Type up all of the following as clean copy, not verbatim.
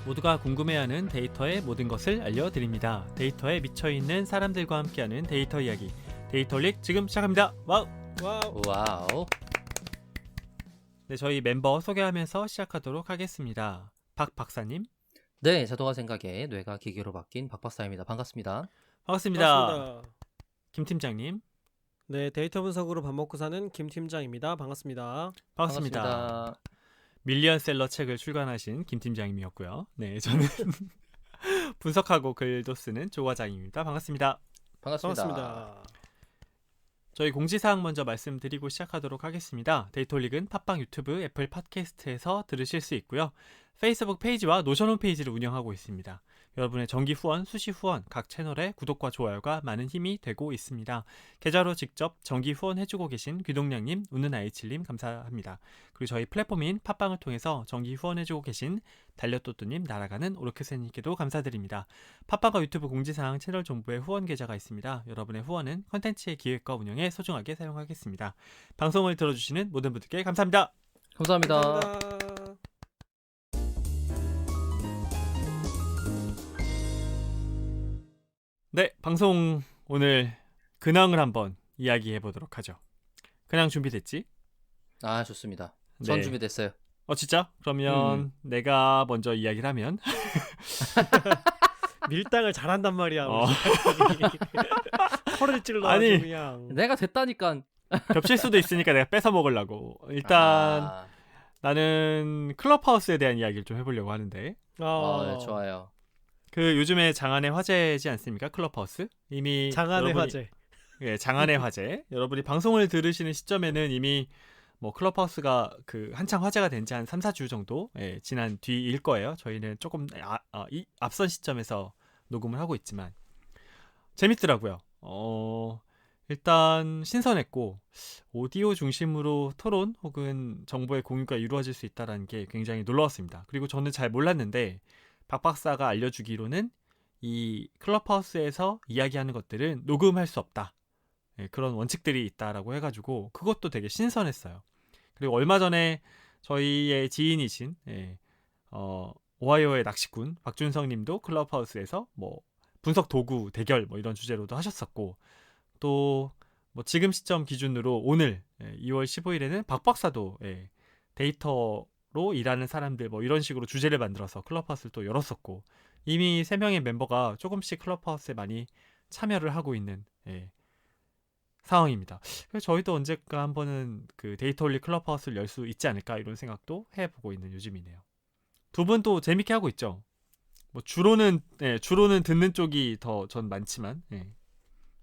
모두가 궁금해하는 데이터의 모든 것을 알려드립니다. 데이터에 미쳐있는 사람들과 함께하는 데이터 이야기, 데이터릭 지금 시작합니다. 와우! 와우. 와우. 네, 저희 멤버 소개하면서 시작하도록 하겠습니다. 박 박사님. 네, 자동화 생각에 뇌가 기계로 바뀐 박 박사입니다. 반갑습니다. 반갑습니다. 반갑습니다. 김 팀장님. 네, 데이터 분석으로 밥 먹고 사는 김 팀장입니다. 반갑습니다. 반갑습니다. 밀리언셀러 책을 출간하신 김 팀장님이었고요. 네, 저는 분석하고 글도 쓰는 조 과장입니다. 반갑습니다. 반갑습니다. 저희 공지사항 먼저 말씀드리고 시작하도록 하겠습니다. 데이터릭은 팟빵, 유튜브, 애플 팟캐스트에서 들으실 수 있고요. 페이스북 페이지와 노션 홈페이지를 운영하고 있습니다. 여러분의 정기 후원, 수시 후원, 각 채널의 구독과 좋아요가 많은 힘이 되고 있습니다. 계좌로 직접 정기 후원해주고 계신 귀동량님, 우는아이칠님 감사합니다. 그리고 저희 플랫폼인 팟빵을 통해서 정기 후원해주고 계신 달려또또님, 날아가는 오르크세님께도 감사드립니다. 팟빵과 유튜브 공지사항 채널 정보에 후원 계좌가 있습니다. 여러분의 후원은 컨텐츠의 기획과 운영에 소중하게 사용하겠습니다. 방송을 들어주시는 모든 분들께 감사합니다. 감사합니다. 감사합니다. 네, 방송 오늘 근황을 한번 이야기해 보도록 하죠. 근황 준비됐지? 아, 좋습니다. 전 네. 준비됐어요. 진짜? 그러면 내가 먼저 이야기를 하면 밀당을 잘한단 말이야. 어. 털을 찔러 아니. 아주 그냥. 내가 됐다니까. 겹칠 수도 있으니까 내가 뺏어 먹으려고. 일단 나는 클럽하우스에 대한 이야기를 좀 해보려고 하는데, 네, 좋아요. 그 요즘에 장안의 화제지 않습니까? 클럽하우스 이미 장안의 여러분이- 화제. 예, 장안의 화제. 여러분이 방송을 들으시는 시점에는 이미 뭐 클럽하우스가 그 한창 화제가 된 지 한 3, 4주 정도 지난 뒤일 거예요. 저희는 조금 앞선 시점에서 녹음을 하고 있지만 재밌더라고요. 일단 신선했고 오디오 중심으로 토론 혹은 정보의 공유가 이루어질 수 있다는 게 굉장히 놀라웠습니다. 그리고 저는 잘 몰랐는데 박 박사가 알려주기로는 이 클럽하우스에서 이야기하는 것들은 녹음할 수 없다. 그런 원칙들이 있다라고 해가지고 그것도 되게 신선했어요. 그리고 얼마 전에 저희의 지인이신 오하이오의 낚시꾼 박준성님도 클럽하우스에서 뭐 분석 도구 대결 뭐 이런 주제로도 하셨었고, 또 뭐 지금 시점 기준으로 오늘 2월 15일에는 박 박사도 데이터로 일하는 사람들 뭐 이런 식으로 주제를 만들어서 클럽하우스를 또 열었었고, 이미 3명의 멤버가 조금씩 클럽하우스에 많이 참여를 하고 있는 상황입니다. 그래서 저희도 언젠가 한번은 그 데이터올리 클럽하우스를 열 수 있지 않을까 이런 생각도 해보고 있는 요즘이네요. 두 분 또 재밌게 하고 있죠? 뭐 주로는 듣는 쪽이 더 전 많지만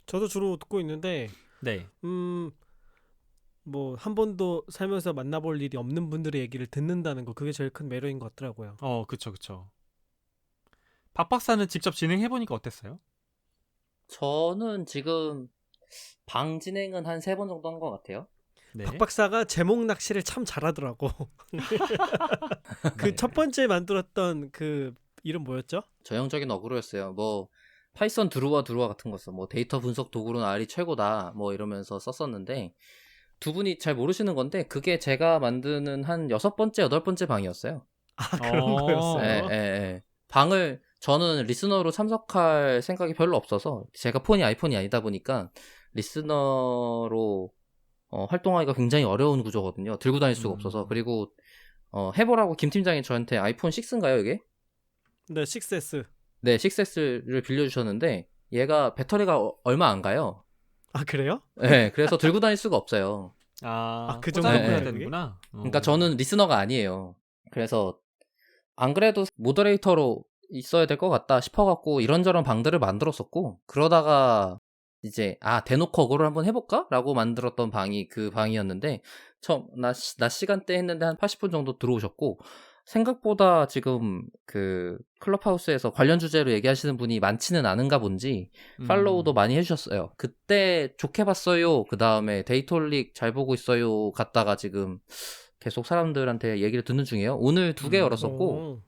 저도 주로 듣고 있는데 네. 뭐 한 번도 살면서 만나볼 일이 없는 분들의 얘기를 듣는다는 거, 그게 제일 큰 매력인 것 같더라고요. 그쵸. 박 박사는 직접 진행해보니까 어땠어요? 저는 지금 방 진행은 한 3번 정도 한 것 같아요. 네. 박 박사가 제목 낚시를 참 잘하더라고. 그 첫 번째 만들었던 그 이름 뭐였죠? 전형적인 어그로였어요. 뭐 파이썬 드루와 같은 거 써. 뭐 데이터 분석 도구로는 R이 최고다. 뭐 이러면서 썼었는데, 두 분이 잘 모르시는 건데 그게 제가 만드는 한 6번째, 8번째 방이었어요. 그런 거였어요. 방을 저는 리스너로 참석할 생각이 별로 없어서, 제가 폰이 아이폰이 아니다 보니까 리스너로 활동하기가 굉장히 어려운 구조거든요. 들고 다닐 수가 없어서. 그리고 해보라고 김 팀장이 저한테 아이폰 6인가요 이게? 네, 6S. 네, 6S를 빌려주셨는데 얘가 배터리가 얼마 안 가요. 아, 그래요? 네, 그래서 들고 다닐 수가 없어요. 그 꽂아놓고 정도구나, 해야 그게? 되는구나. 그러니까 저는 리스너가 아니에요. 그래서 안 그래도 모더레이터로 있어야 될 것 같다 싶어갖고 이런저런 방들을 만들었었고, 그러다가 이제 대놓고 어그로를 한번 해볼까? 라고 만들었던 방이 그 방이었는데, 낮 시간대 했는데 한 80분 정도 들어오셨고, 생각보다 지금 그 클럽하우스에서 관련 주제로 얘기하시는 분이 많지는 않은가 본지 팔로우도 많이 해주셨어요. 그때 좋게 봤어요, 그 다음에 데이터릭 잘 보고 있어요 갔다가 지금 계속 사람들한테 얘기를 듣는 중이에요. 오늘 2개 열었었고,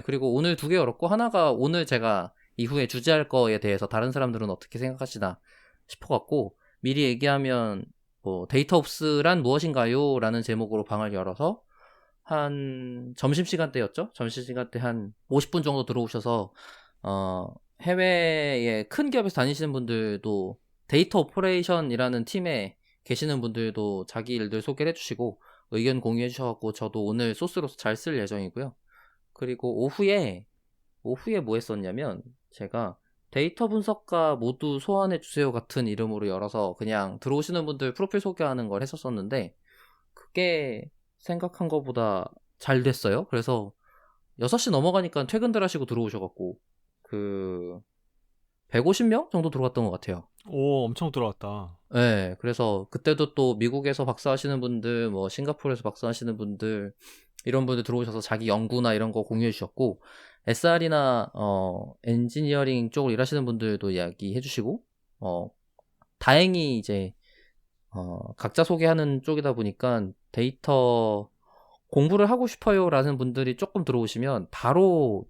그리고 오늘 2개 열었고, 하나가 오늘 제가 이후에 주제할 거에 대해서 다른 사람들은 어떻게 생각하시나 싶어갖고, 미리 얘기하면 뭐 데이터옵스란 무엇인가요? 라는 제목으로 방을 열어서 한 점심시간 때였죠? 점심시간 때 한 50분 정도 들어오셔서 해외에 큰 기업에서 다니시는 분들도 데이터 오퍼레이션이라는 팀에 계시는 분들도 자기 일들 소개를 해주시고 의견 공유해 주셔갖고 저도 오늘 소스로서 잘 쓸 예정이고요. 그리고 오후에 뭐 했었냐면 제가 데이터 분석가 모두 소환해 주세요 같은 이름으로 열어서 그냥 들어오시는 분들 프로필 소개하는 걸 했었었는데 그게 생각한 것보다 잘 됐어요. 그래서 6시 넘어가니까 퇴근들 하시고 들어오셔갖고 150명 정도 들어갔던 것 같아요. 오, 엄청 들어왔다. 네, 그래서 그때도 또 미국에서 박사하시는 분들, 뭐 싱가포르에서 박사하시는 분들 이런 분들 들어오셔서 자기 연구나 이런 거 공유해 주셨고 SR이나 엔지니어링 쪽으로 일하시는 분들도 이야기해 주시고 다행히 이제 각자 소개하는 쪽이다 보니까 데이터 공부를 하고 싶어요라는 분들이 조금 들어오시면 바로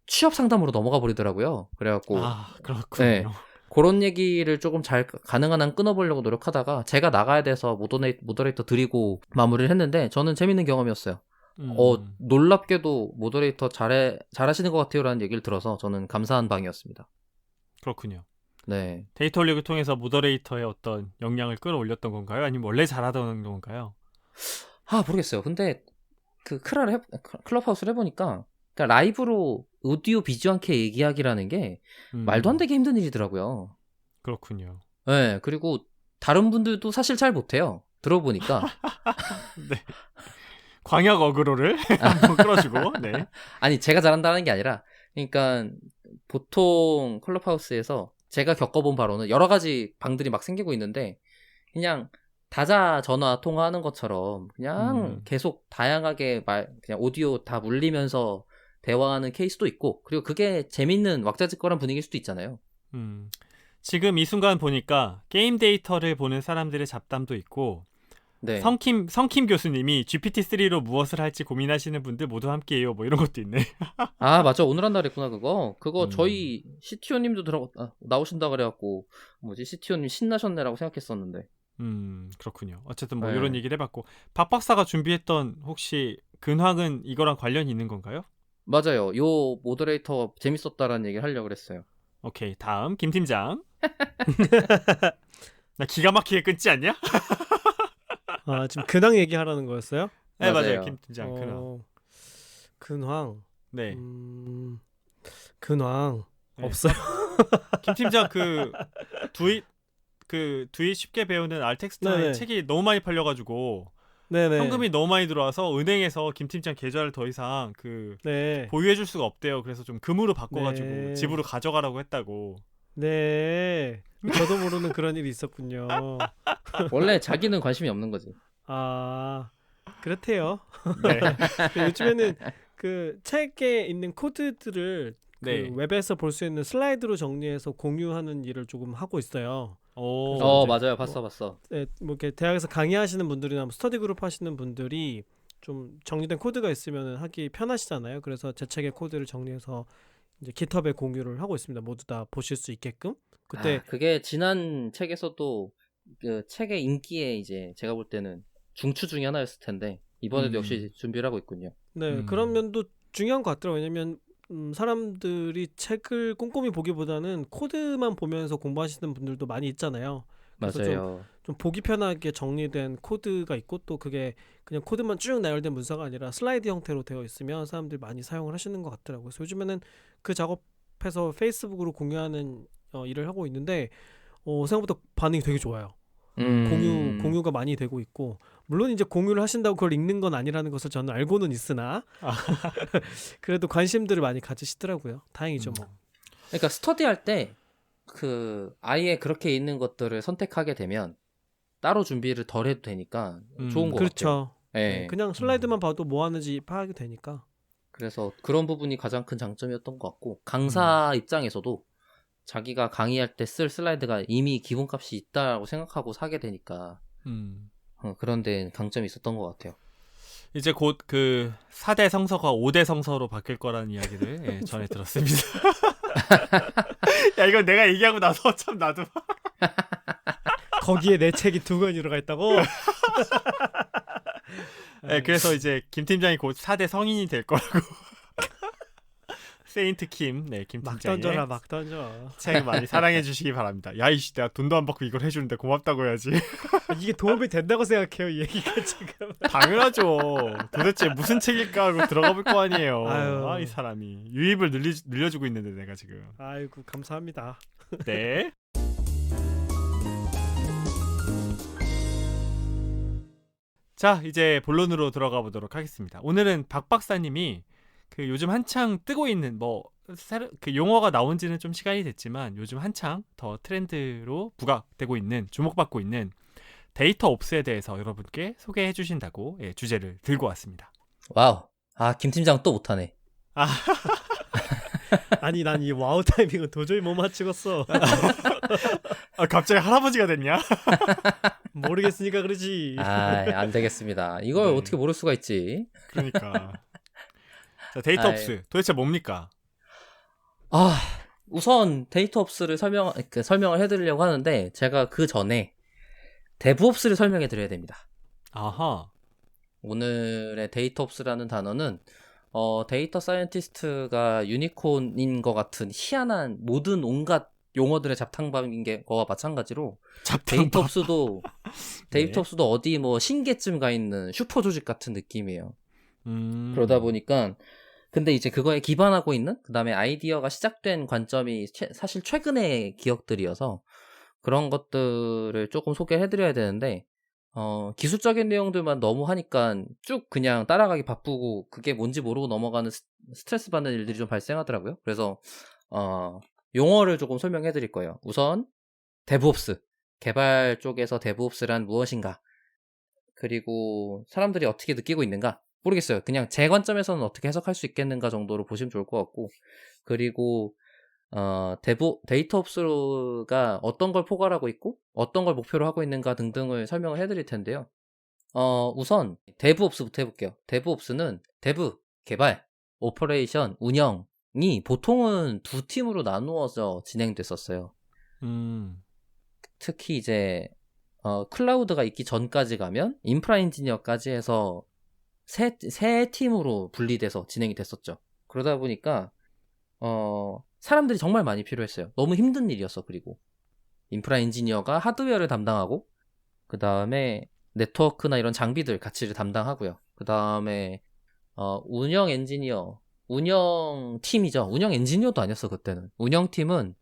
취업 상담으로 넘어가 버리더라고요. 그래갖고 아, 그렇군요. 네. 그런 얘기를 조금 잘 가능한 한 끊어보려고 노력하다가 제가 나가야 돼서 모더레이터 드리고 마무리를 했는데 저는 재밌는 경험이었어요. 놀랍게도 모더레이터 잘하시는 것 같아요 라는 얘기를 들어서 저는 감사한 방이었습니다. 그렇군요. 네. 데이터 올리기 통해서 모더레이터의 어떤 역량을 끌어올렸던 건가요? 아니면 원래 잘하던 건가요? 모르겠어요. 근데 클럽하우스를 해보니까 그러니까 라이브로 오디오 비주얼 않게 얘기하기라는 게 말도 안 되게 힘든 일이더라고요. 그렇군요. 네. 그리고 다른 분들도 사실 잘 못해요. 들어보니까. 네. 광역 어그로를 한번 끌어주고. 네. 아니 제가 잘한다는 게 아니라 그러니까 보통 클럽하우스에서 제가 겪어본 바로는 여러 가지 방들이 막 생기고 있는데 그냥 다자 전화 통화하는 것처럼 그냥 계속 다양하게 그냥 오디오 다 물리면서 대화하는 케이스도 있고 그리고 그게 재밌는 왁자지껄한 분위기일 수도 있잖아요. 지금 이 순간 보니까 게임 데이터를 보는 사람들의 잡담도 있고 네. 성킴 교수님이 GPT-3로 무엇을 할지 고민하시는 분들 모두 함께해요. 뭐 이런 것도 있네. 아 맞아 오늘 한다 그랬구나 그거 저희 CTO님도 나오신다 그래갖고 뭐지 CTO님 신나셨네라고 생각했었는데 그렇군요. 어쨌든 뭐 네. 이런 얘기를 해봤고 박 박사가 준비했던 혹시 근황은 이거랑 관련이 있는 건가요? 맞아요. 요 모더레이터 재밌었다라는 얘기를 하려고 그랬어요. 오케이 다음 김 팀장. 나 기가 막히게 끊지 않냐? 아 지금 근황 얘기하라는 거였어요? 네 맞아요. 맞아요 김 팀장 근황. 근황. 네. 근황 네. 없어요. 김 팀장 두잇 쉽게 배우는 알텍스타인 네네. 책이 너무 많이 팔려가지고 네네. 현금이 너무 많이 들어와서 은행에서 김 팀장 계좌를 더 이상 네. 보유해줄 수가 없대요. 그래서 좀 금으로 바꿔가지고 네. 집으로 가져가라고 했다고. 네. 저도 모르는 그런 일이 있었군요. 원래 자기는 관심이 없는 거지. 아 그렇대요. 네. 요즘에는 그 책에 있는 코드들을 네. 웹에서 볼 수 있는 슬라이드로 정리해서 공유하는 일을 조금 하고 있어요. 오. 맞아요. 봤어. 네, 뭐 이렇게 대학에서 강의하시는 분들이나 뭐 스터디 그룹 하시는 분들이 좀 정리된 코드가 있으면 하기 편하시잖아요. 그래서 제 책의 코드를 정리해서 이제 깃허브에 공유를 하고 있습니다. 모두 다 보실 수 있게끔. 그때 그게 지난 책에서도 그 책의 인기에 이제 제가 볼 때는 중추 중에 하나였을 텐데 이번에도 역시 준비를 하고 있군요. 네, 그런 면도 중요한 것 같더라고요. 왜냐면 사람들이 책을 꼼꼼히 보기보다는 코드만 보면서 공부하시는 분들도 많이 있잖아요. 그래서 맞아요. 좀 보기 편하게 정리된 코드가 있고 또 그게 그냥 코드만 쭉 나열된 문서가 아니라 슬라이드 형태로 되어 있으면 사람들이 많이 사용을 하시는 것 같더라고요. 그래서 요즘에는 그 작업해서 페이스북으로 공유하는 일을 하고 있는데 생각보다 반응이 되게 좋아요. 공유가 많이 되고 있고 물론 이제 공유를 하신다고 그걸 읽는 건 아니라는 것을 저는 알고는 있으나 그래도 관심들을 많이 가지시더라고요. 다행이죠 뭐. 그러니까 스터디할 때 아예 그렇게 있는 것들을 선택하게 되면 따로 준비를 덜 해도 되니까 좋은 것 그렇죠. 같아요. 네, 그냥 슬라이드만 봐도 뭐 하는지 파악이 되니까. 그래서 그런 부분이 가장 큰 장점이었던 것 같고 강사 입장에서도 자기가 강의할 때 쓸 슬라이드가 이미 기본값이 있다고 생각하고 사게 되니까 그런 데 강점이 있었던 것 같아요. 이제 곧 4대 성서가 5대 성서로 바뀔 거라는 이야기를 전해 들었습니다. 야 이건 내가 얘기하고 나서 참 나도 거기에 내 책이 2권이 들어가 있다고? 네, 그래서 이제 김 팀장이 곧 4대 성인이 될 거라고. 세인트 킴, 네, 김 막 팀장의 던져라 막 던져. 책 많이 사랑해 주시기 바랍니다. 야이씨, 내가 돈도 안 받고 이걸 해주는데 고맙다고 해야지. 이게 도움이 된다고 생각해요 이 얘기가 지금. 당연하죠. 도대체 무슨 책일까 하고 들어가 볼 거 아니에요. 아유. 아, 이 사람이 유입을 늘려주고 있는데 내가 지금. 아이고 감사합니다. 네. 자, 이제 본론으로 들어가 보도록 하겠습니다. 오늘은 박 박사님이 그 요즘 한창 뜨고 있는 그 용어가 나온 지는 좀 시간이 됐지만 요즘 한창 더 트렌드로 부각되고 있는, 주목받고 있는 데이터 옵스에 대해서 여러분께 소개해 주신다고 주제를 들고 왔습니다. 와우. 아, 김 팀장 또 못하네. 아니 난 이 와우 타이밍은 도저히 못 맞추겠어. 아, 갑자기 할아버지가 됐냐? 모르겠으니까 그러지. 아, 안 되겠습니다. 이걸 네. 어떻게 모를 수가 있지? 그러니까. 자, 데이터 아이. 옵스 도대체 뭡니까? 아, 우선 데이터옵스를 설명을 해드리려고 하는데 제가 그 전에 데브옵스를 설명해드려야 됩니다. 아하. 오늘의 데이터옵스라는 단어는 데이터 사이언티스트가 유니콘인 것 같은 희한한 모든 온갖 용어들의 잡탕밥인 거와 마찬가지로 잡탕밥. 데이터옵스도 어디 뭐 신계쯤 가 있는 슈퍼 조직 같은 느낌이에요. 그러다 보니까 근데 이제 그거에 기반하고 있는 그다음에 아이디어가 시작된 관점이 사실 최근의 기억들이어서 그런 것들을 조금 소개해드려야 되는데 기술적인 내용들만 너무 하니까 쭉 그냥 따라가기 바쁘고 그게 뭔지 모르고 넘어가는 스트레스 받는 일들이 좀 발생하더라고요. 그래서 용어를 조금 설명해드릴 거예요. 우선 데브옵스, 개발 쪽에서 데브옵스란 무엇인가, 그리고 사람들이 어떻게 느끼고 있는가 모르겠어요. 그냥 제 관점에서는 어떻게 해석할 수 있겠는가 정도로 보시면 좋을 것 같고, 그리고 데이터옵스가 어떤 걸 포괄하고 있고 어떤 걸 목표로 하고 있는가 등등을 설명을 해드릴 텐데요. 우선 데브옵스부터 해볼게요. 데브옵스는 데브, 개발, 오퍼레이션, 운영이 보통은 두 팀으로 나누어서 진행됐었어요. 특히 이제 클라우드가 있기 전까지 가면 인프라 엔지니어까지 해서 세 팀으로 분리돼서 진행이 됐었죠. 그러다 보니까 사람들이 정말 많이 필요했어요. 너무 힘든 일이었어. 그리고 인프라 엔지니어가 하드웨어를 담당하고 그 다음에 네트워크나 이런 장비들 가치를 담당하고요. 그 다음에 운영 엔지니어, 운영팀이죠. 운영 엔지니어도 아니었어 그때는. 운영팀은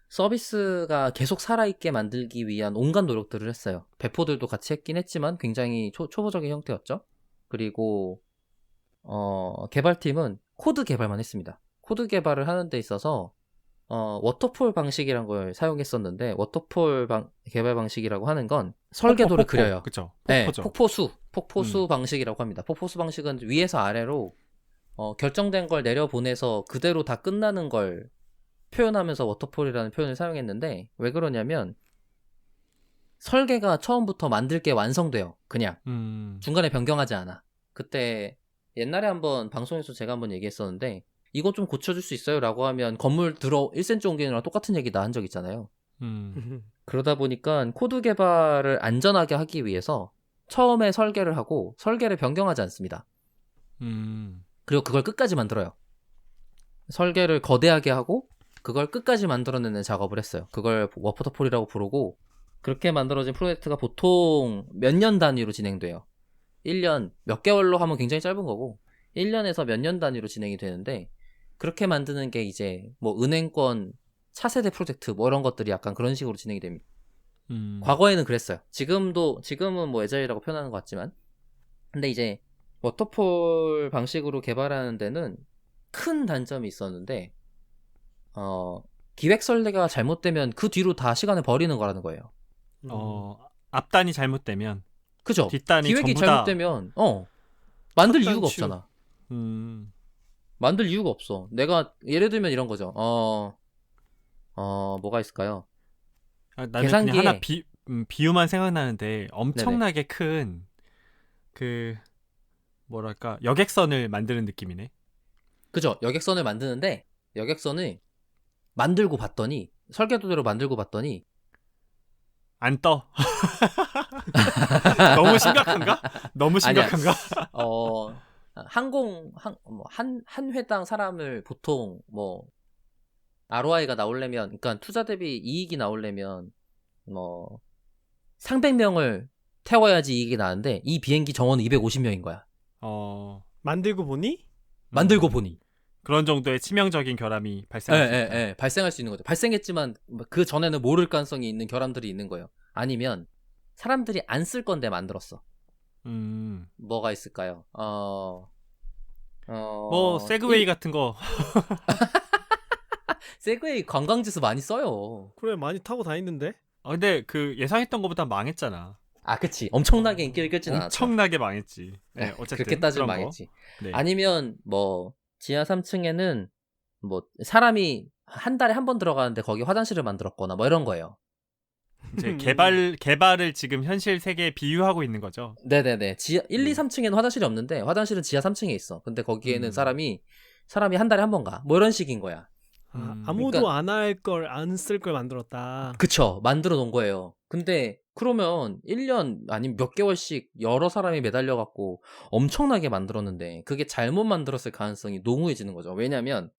서비스가 계속 살아있게 만들기 위한 온갖 노력들을 했어요. 배포들도 같이 했긴 했지만 굉장히 초보적인 형태였죠. 그리고 개발팀은 코드 개발만 했습니다. 코드 개발을 하는 데 있어서 워터폴 방식이란 걸 사용했었는데, 워터폴 개발 방식이라고 하는 건 설계도를 그려요. 그쵸. 네, 폭포죠. 폭포수 방식이라고 합니다. 폭포수 방식은 위에서 아래로 결정된 걸 내려보내서 그대로 다 끝나는 걸 표현하면서 워터폴이라는 표현을 사용했는데, 왜 그러냐면 설계가 처음부터 만들 게 완성돼요. 그냥 중간에 변경하지 않아. 그때 옛날에 한번 방송에서 제가 한번 얘기했었는데, 이거 좀 고쳐줄 수 있어요? 라고 하면 건물 들어 1cm 옮기는 거랑 똑같은 얘기 나 한 적 있잖아요. 그러다 보니까 코드 개발을 안전하게 하기 위해서 처음에 설계를 하고 설계를 변경하지 않습니다. 그리고 그걸 끝까지 만들어요. 설계를 거대하게 하고 그걸 끝까지 만들어내는 작업을 했어요. 그걸 워터폴이라고 부르고, 그렇게 만들어진 프로젝트가 보통 몇 년 단위로 진행돼요. 1년 몇 개월로 하면 굉장히 짧은 거고 1년에서 몇 년 단위로 진행이 되는데, 그렇게 만드는 게 이제 뭐 은행권 차세대 프로젝트 뭐 이런 것들이 약간 그런 식으로 진행이 됩니다. 과거에는 그랬어요. 지금은 뭐 애자일이라고 표현하는 것 같지만, 근데 이제 워터폴 방식으로 개발하는 데는 큰 단점이 있었는데, 기획 설계가 잘못되면 그 뒤로 다 시간을 버리는 거라는 거예요. 앞단이 잘못되면, 그죠? 뒷단이 기획이 전부 다 잘못되면 만들 첫 이유가 단추. 없잖아. 만들 이유가 없어. 내가 예를 들면 이런 거죠. 뭐가 있을까요? 나는 계산기에- 그냥 하나 비유만 생각나는데 엄청나게 큰 그 뭐랄까 여객선을 만드는 느낌이네. 그죠? 여객선을 만드는데 여객선을 만들고 봤더니 설계도대로 만들고 봤더니 안 떠. 너무 심각한가? 너무 아니야. 심각한가? 한 회당 사람을 보통 뭐 ROI가 나오려면, 그러니까 투자 대비 이익이 나오려면 뭐 300명을 태워야지 이익이 나는데 이 비행기 정원은 250명인 거야. 만들고 보니 만들고 보니. 그런 정도의 치명적인 결함이 발생할 수 있다. 발생할 수 있는 거죠. 발생했지만 그 전에는 모를 가능성이 있는 결함들이 있는 거예요. 아니면 사람들이 안 쓸 건데 만들었어. 뭐가 있을까요? 뭐 세그웨이 같은 거. 세그웨이 관광지에서 많이 써요. 그래 많이 타고 다니는데. 근데 그 예상했던 것보다 망했잖아. 그치. 엄청나게 인기를 끌진 않았죠. 엄청나게 망했지. 네, 어쨌든 그렇게 따지면 그런 거. 망했지. 네. 아니면 뭐 지하 3층에는 뭐 사람이 한 달에 한 번 들어가는데 거기 화장실을 만들었거나 뭐 이런 거예요. 이제 개발을 지금 현실 세계에 비유하고 있는 거죠. 네네네. 지하 1, 2, 3층에는 화장실이 없는데 화장실은 지하 3층에 있어. 근데 거기에는 사람이 한 달에 한 번 가. 뭐 이런 식인 거야. 아무도 그러니까- 안 할 걸 안 쓸 걸 만들었다. 그쵸. 만들어 놓은 거예요. 근데 그러면 1년 아니면 몇 개월씩 여러 사람이 매달려갖고 엄청나게 만들었는데 그게 잘못 만들었을 가능성이 농후해지는 거죠. 왜냐면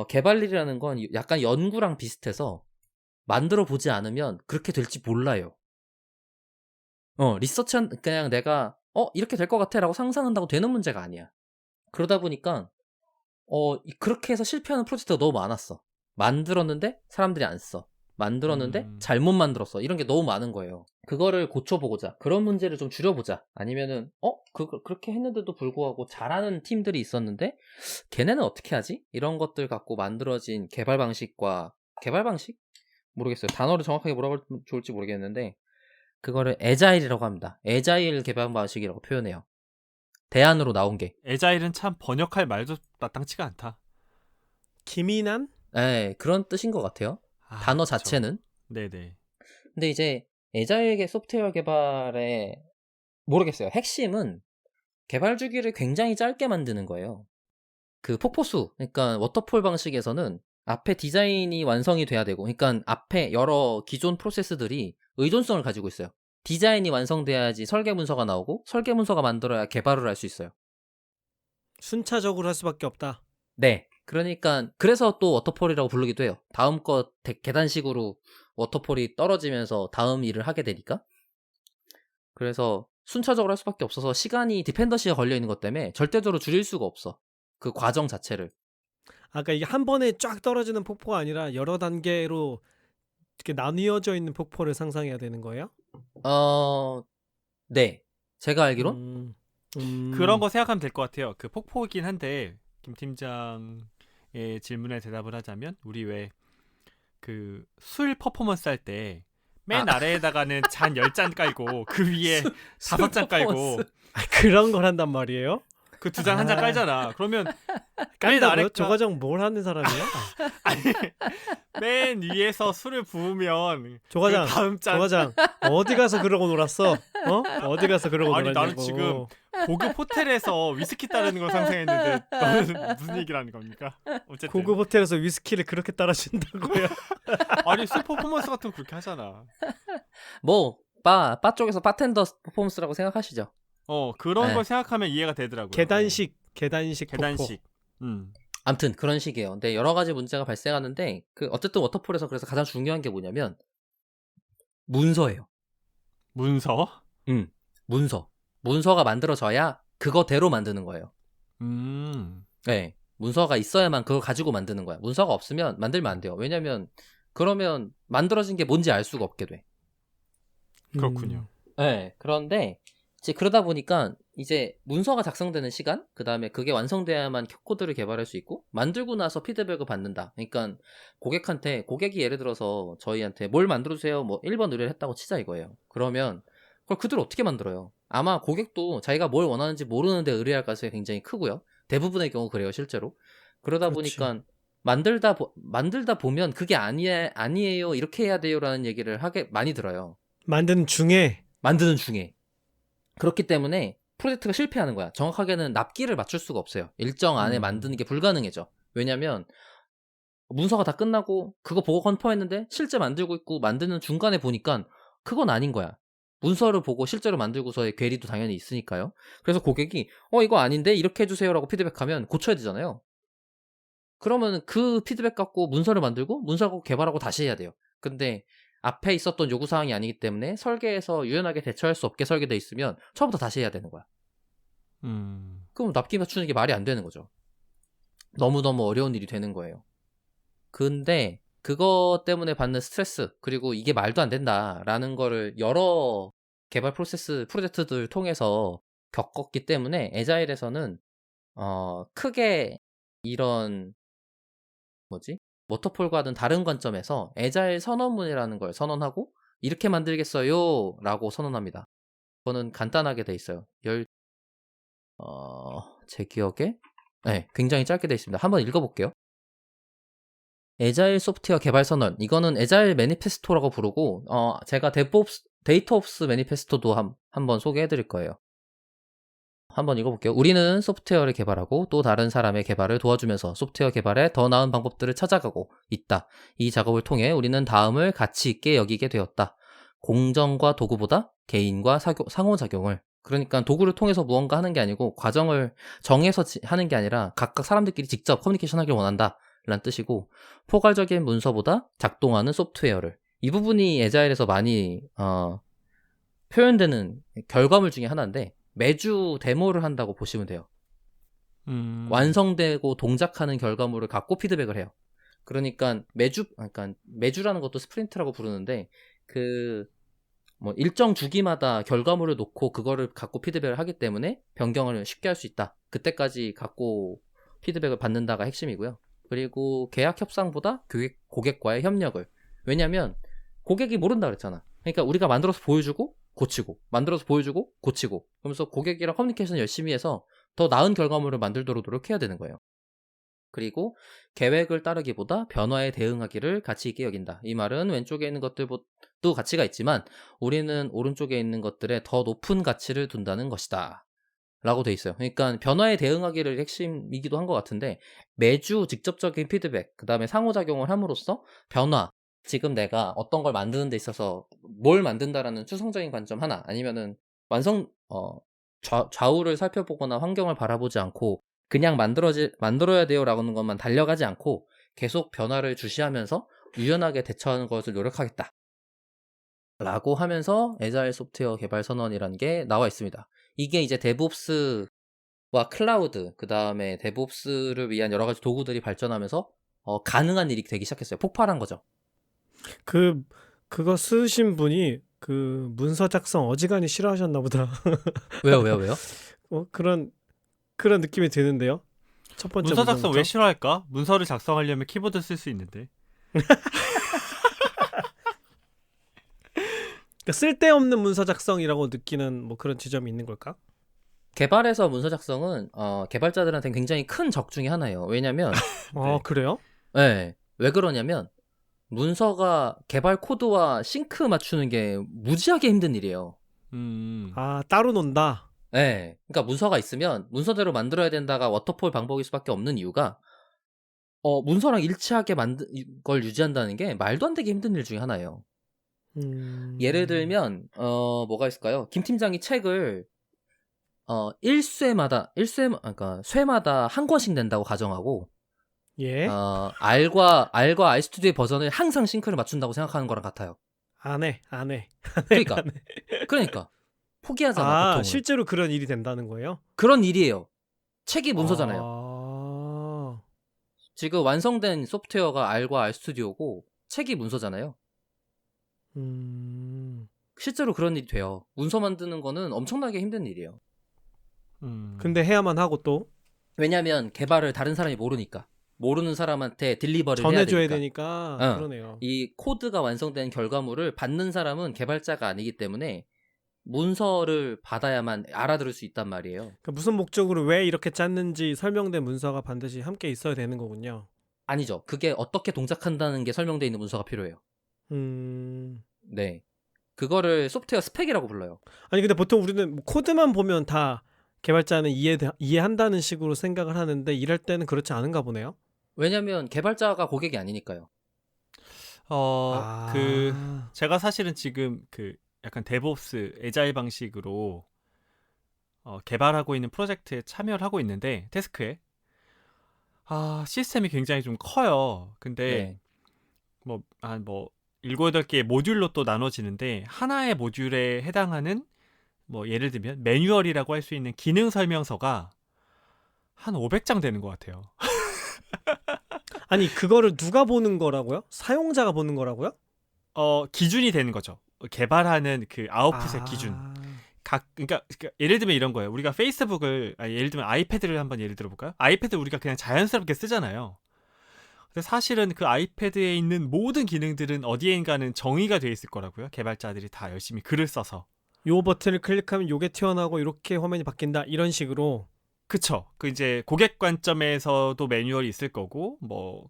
개발일이라는 건 약간 연구랑 비슷해서 만들어 보지 않으면 그렇게 될지 몰라요. 리서치한 그냥 내가 이렇게 될 것 같아 라고 상상한다고 되는 문제가 아니야. 그러다 보니까 그렇게 해서 실패하는 프로젝트가 너무 많았어. 만들었는데 사람들이 안 써. 만들었는데 잘못 만들었어. 이런 게 너무 많은 거예요. 그거를 고쳐보고자, 그런 문제를 좀 줄여보자. 아니면은 그렇게 했는데도 불구하고 잘하는 팀들이 있었는데 걔네는 어떻게 하지? 이런 것들 갖고 만들어진 개발 방식? 모르겠어요. 단어를 정확하게 뭐라고 하면 좋을지 모르겠는데 그거를 에자일이라고 합니다. 에자일 개발 방식이라고 표현해요. 대안으로 나온 게. 에자일은 참 번역할 말도 마땅치가 않다. 기민한? 그런 뜻인 것 같아요. 단어 그쵸. 자체는. 네네. 근데 이제 에자일 소프트웨어 개발의 모르겠어요. 핵심은 개발 주기를 굉장히 짧게 만드는 거예요. 그 폭포수, 그러니까 워터폴 방식에서는 앞에 디자인이 완성이 돼야 되고, 그러니까 앞에 여러 기존 프로세스들이 의존성을 가지고 있어요. 디자인이 완성돼야지 설계 문서가 나오고, 설계 문서가 만들어야 개발을 할 수 있어요. 순차적으로 할 수밖에 없다. 네. 그러니까 그래서 또 워터폴이라고 부르기도 해요. 다음 거 계단식으로 워터폴이 떨어지면서 다음 일을 하게 되니까. 그래서 순차적으로 할 수밖에 없어서 시간이 디펜던시가 걸려 있는 것 때문에 절대적으로 줄일 수가 없어. 그 과정 자체를. 아까 이게 한 번에 쫙 떨어지는 폭포가 아니라 여러 단계로 이렇게 나뉘어져 있는 폭포를 상상해야 되는 거예요? 네. 제가 알기론 그런 거 생각하면 될 것 같아요. 그 폭포이긴 한데 김 팀장의 질문에 대답을 하자면 우리 왜 그 술 퍼포먼스 할 때 맨 아래에다가는 잔 10잔 깔고 그 위에 5잔 깔고 그런 걸 한단 말이에요? 그 두 잔 한 잔 깔잖아. 그러면 깐다고요? 조과장 뭘 하는 사람이야? 아니 맨 위에서 술을 부으면 조과장, 그 다음 짠 조과장 어디 가서 그러고 놀았어? 어디 가서 그러고 아니, 놀았냐고. 나는 지금 고급 호텔에서 위스키 따르는 걸 상상했는데 너는 무슨 얘기를 하는 겁니까? 어쨌든 고급 호텔에서 위스키를 그렇게 따라준다고요? 아니 술 퍼포먼스 같은 거 그렇게 하잖아. 뭐 바 쪽에서 바텐더 퍼포먼스라고 생각하시죠. 그런 네. 걸 생각하면 이해가 되더라고요. 계단식 계단식. 아무튼 그런 식이에요. 근데 여러 가지 문제가 발생하는데 어쨌든 워터폴에서 그래서 가장 중요한 게 뭐냐면 문서예요. 문서? 문서가 만들어져야 그거대로 만드는 거예요. 네. 문서가 있어야만 그걸 가지고 만드는 거야. 문서가 없으면 만들면 안 돼요. 왜냐면 그러면 만들어진 게 뭔지 알 수가 없게 돼. 그렇군요. 네. 그런데 이제 그러다 보니까 이제 문서가 작성되는 시간, 그 다음에 그게 완성돼야만 코드를 개발할 수 있고, 만들고 나서 피드백을 받는다. 그러니까 고객이 예를 들어서 저희한테 뭘 만들어주세요, 뭐 1번 의뢰를 했다고 치자 이거예요. 그러면 그걸 그대로 어떻게 만들어요? 아마 고객도 자기가 뭘 원하는지 모르는데 의뢰할 가능성이 굉장히 크고요. 대부분의 경우 그래요, 실제로. 그러다 그렇지. 보니까 만들다 보면 그게 아니에요, 이렇게 해야 돼요라는 얘기를 많이 들어요. 만드는 중에. 그렇기 때문에 프로젝트가 실패하는 거야. 정확하게는 납기를 맞출 수가 없어요. 일정 안에 만드는 게 불가능해져. 왜냐면 문서가 다 끝나고 그거 보고 컨펌했는데 실제 만들고 있고 만드는 중간에 보니까 그건 아닌 거야. 문서를 보고 실제로 만들고서의 괴리도 당연히 있으니까요. 그래서 고객이 이거 아닌데 이렇게 해주세요라고 피드백하면 고쳐야 되잖아요. 그러면 그 피드백 갖고 문서를 만들고 문서하고 개발하고 다시 해야 돼요. 근데 앞에 있었던 요구사항이 아니기 때문에 설계에서 유연하게 대처할 수 없게 설계돼 있으면 처음부터 다시 해야 되는 거야. 그럼 납기 맞추는 게 말이 안 되는 거죠. 너무너무 어려운 일이 되는 거예요. 근데 그것 때문에 받는 스트레스, 그리고 이게 말도 안 된다라는 거를 여러 개발 프로젝트들 통해서 겪었기 때문에 에자일에서는 크게 이런 워터폴과는 다른 관점에서 에자일 선언문이라는 걸 선언하고 이렇게 만들겠어요 라고 선언합니다. 그거는 간단하게 돼 있어요. 제 기억에 굉장히 짧게 돼 있습니다. 한번 읽어볼게요. 에자일 소프트웨어 개발 선언, 이거는 에자일 매니페스토라고 부르고 제가 데이터옵스 매니페스토도 한번 소개해 드릴 거예요. 한번 읽어볼게요. 우리는 소프트웨어를 개발하고 또 다른 사람의 개발을 도와주면서 소프트웨어 개발에 더 나은 방법들을 찾아가고 있다. 이 작업을 통해 우리는 다음을 가치 있게 여기게 되었다. 공정과 도구보다 개인과 상호작용을. 그러니까 도구를 통해서 무언가 하는 게 아니고 과정을 정해서 하는 게 아니라 각각 사람들끼리 직접 커뮤니케이션 하길 원한다 라는 뜻이고, 포괄적인 문서보다 작동하는 소프트웨어를. 이 부분이 에자일에서 많이 표현되는 결과물 중에 하나인데 매주 데모를 한다고 보시면 돼요. 완성되고 동작하는 결과물을 갖고 피드백을 해요. 그러니까 매주라는 것도 스프린트라고 부르는데 일정 주기마다 결과물을 놓고 그거를 갖고 피드백을 하기 때문에 변경을 쉽게 할 수 있다. 그때까지 갖고 피드백을 받는다가 핵심이고요. 그리고 계약 협상보다 고객과의 협력을. 왜냐면 고객이 모른다 그랬잖아. 그러니까 우리가 만들어서 보여주고 고치고, 만들어서 보여주고 고치고, 그러면서 고객이랑 커뮤니케이션 열심히 해서 더 나은 결과물을 만들도록 노력해야 되는 거예요. 그리고 계획을 따르기보다 변화에 대응하기를 가치 있게 여긴다. 이 말은 왼쪽에 있는 것들도 가치가 있지만 우리는 오른쪽에 있는 것들에 더 높은 가치를 둔다는 것이다 라고 돼 있어요. 그러니까 변화에 대응하기를 핵심이기도 한 것 같은데, 매주 직접적인 피드백, 그 다음에 상호작용을 함으로써 변화, 지금 내가 어떤 걸 만드는 데 있어서 뭘 만든다라는 추상적인 관점 하나, 아니면은 좌우를 살펴보거나 환경을 바라보지 않고 그냥 만들어야 돼요 라는 것만 달려가지 않고 계속 변화를 주시하면서 유연하게 대처하는 것을 노력하겠다 라고 하면서 에자일 소프트웨어 개발 선언이라는 게 나와 있습니다. 이게 이제 데브옵스와 클라우드, 그 다음에 데브옵스를 위한 여러 가지 도구들이 발전하면서 가능한 일이 되기 시작했어요. 폭발한 거죠. 그거 쓰신 분이 그 문서 작성 어지간히 싫어하셨나 보다. 왜요? 그런 느낌이 드는데요. 첫 번째 문서 작성 문서부터. 왜 싫어할까? 문서를 작성하려면 키보드 쓸 수 있는데. 그러니까 쓸데없는 문서 작성이라고 느끼는 뭐 그런 지점이 있는 걸까? 개발에서 문서 작성은 개발자들한테 굉장히 큰 적 중에 하나예요. 왜냐면 그래요? 네, 왜 그러냐면 문서가 개발 코드와 싱크 맞추는 게 무지하게 힘든 일이에요. 따로 논다. 네, 그러니까 문서가 있으면 문서대로 만들어야 된다가 워터폴 방법일 수밖에 없는 이유가 문서랑 일치하게 만든 걸 유지한다는 게 말도 안 되게 힘든 일 중에 하나예요. 예를 들면 뭐가 있을까요? 김 팀장이 책을 그러니까 쇠마다 한 권씩 낸다고 가정하고, 예? R과 RStudio 버전을 항상 싱크를 맞춘다고 생각하는 거랑 같아요. 안 해. 그러니까 포기하잖아, 보통은. 실제로 그런 일이 된다는 거예요? 그런 일이에요. 책이 문서잖아요. 지금 완성된 소프트웨어가 R과 RStudio고 책이 문서잖아요. 실제로 그런 일이 돼요. 문서 만드는 거는 엄청나게 힘든 일이에요. 근데 해야만 하고 또 왜냐면 개발을 다른 사람이 모르니까. 모르는 사람한테 딜리버를 해야 전해줘야 되니까. 되니까. 그러네요. 이 코드가 완성된 결과물을 받는 사람은 개발자가 아니기 때문에 문서를 받아야만 알아들을 수 있단 말이에요. 그러니까 무슨 목적으로 왜 이렇게 짰는지 설명된 문서가 반드시 함께 있어야 되는 거군요. 아니죠. 그게 어떻게 동작한다는 게 설명되어 있는 문서가 필요해요. 네. 그거를 소프트웨어 스펙이라고 불러요. 아니 근데 보통 우리는 코드만 보면 다 개발자는 이해한다는 식으로 생각을 하는데 일할 때는 그렇지 않은가 보네요. 왜냐면 개발자가 고객이 아니니까요. 제가 사실은 지금 약간 데브옵스 에자일 방식으로 개발하고 있는 프로젝트에 참여를 하고 있는데 태스크에 시스템이 굉장히 좀 커요. 근데 네. 뭐 7, 8개의 모듈로 또 나눠지는데 하나의 모듈에 해당하는 뭐 예를 들면 매뉴얼이라고 할 수 있는 기능 설명서가 한 500장 되는 것 같아요. 아니 그거를 누가 보는 거라고요? 사용자가 보는 거라고요? 기준이 되는 거죠. 개발하는 그 아웃풋의 기준. 아, 그러니까 예를 들면 이런 거예요. 우리가 페이스북을 예를 들면 아이패드를 한번 예를 들어볼까요? 아이패드 우리가 그냥 자연스럽게 쓰잖아요. 근데 사실은 그 아이패드에 있는 모든 기능들은 어디엔가는 정의가 돼 있을 거라고요. 개발자들이 다 열심히 글을 써서. 요 버튼을 클릭하면 요게 튀어나오고 이렇게 화면이 바뀐다 이런 식으로. 그쵸. 그 이제 고객 관점에서도 매뉴얼이 있을 거고, 뭐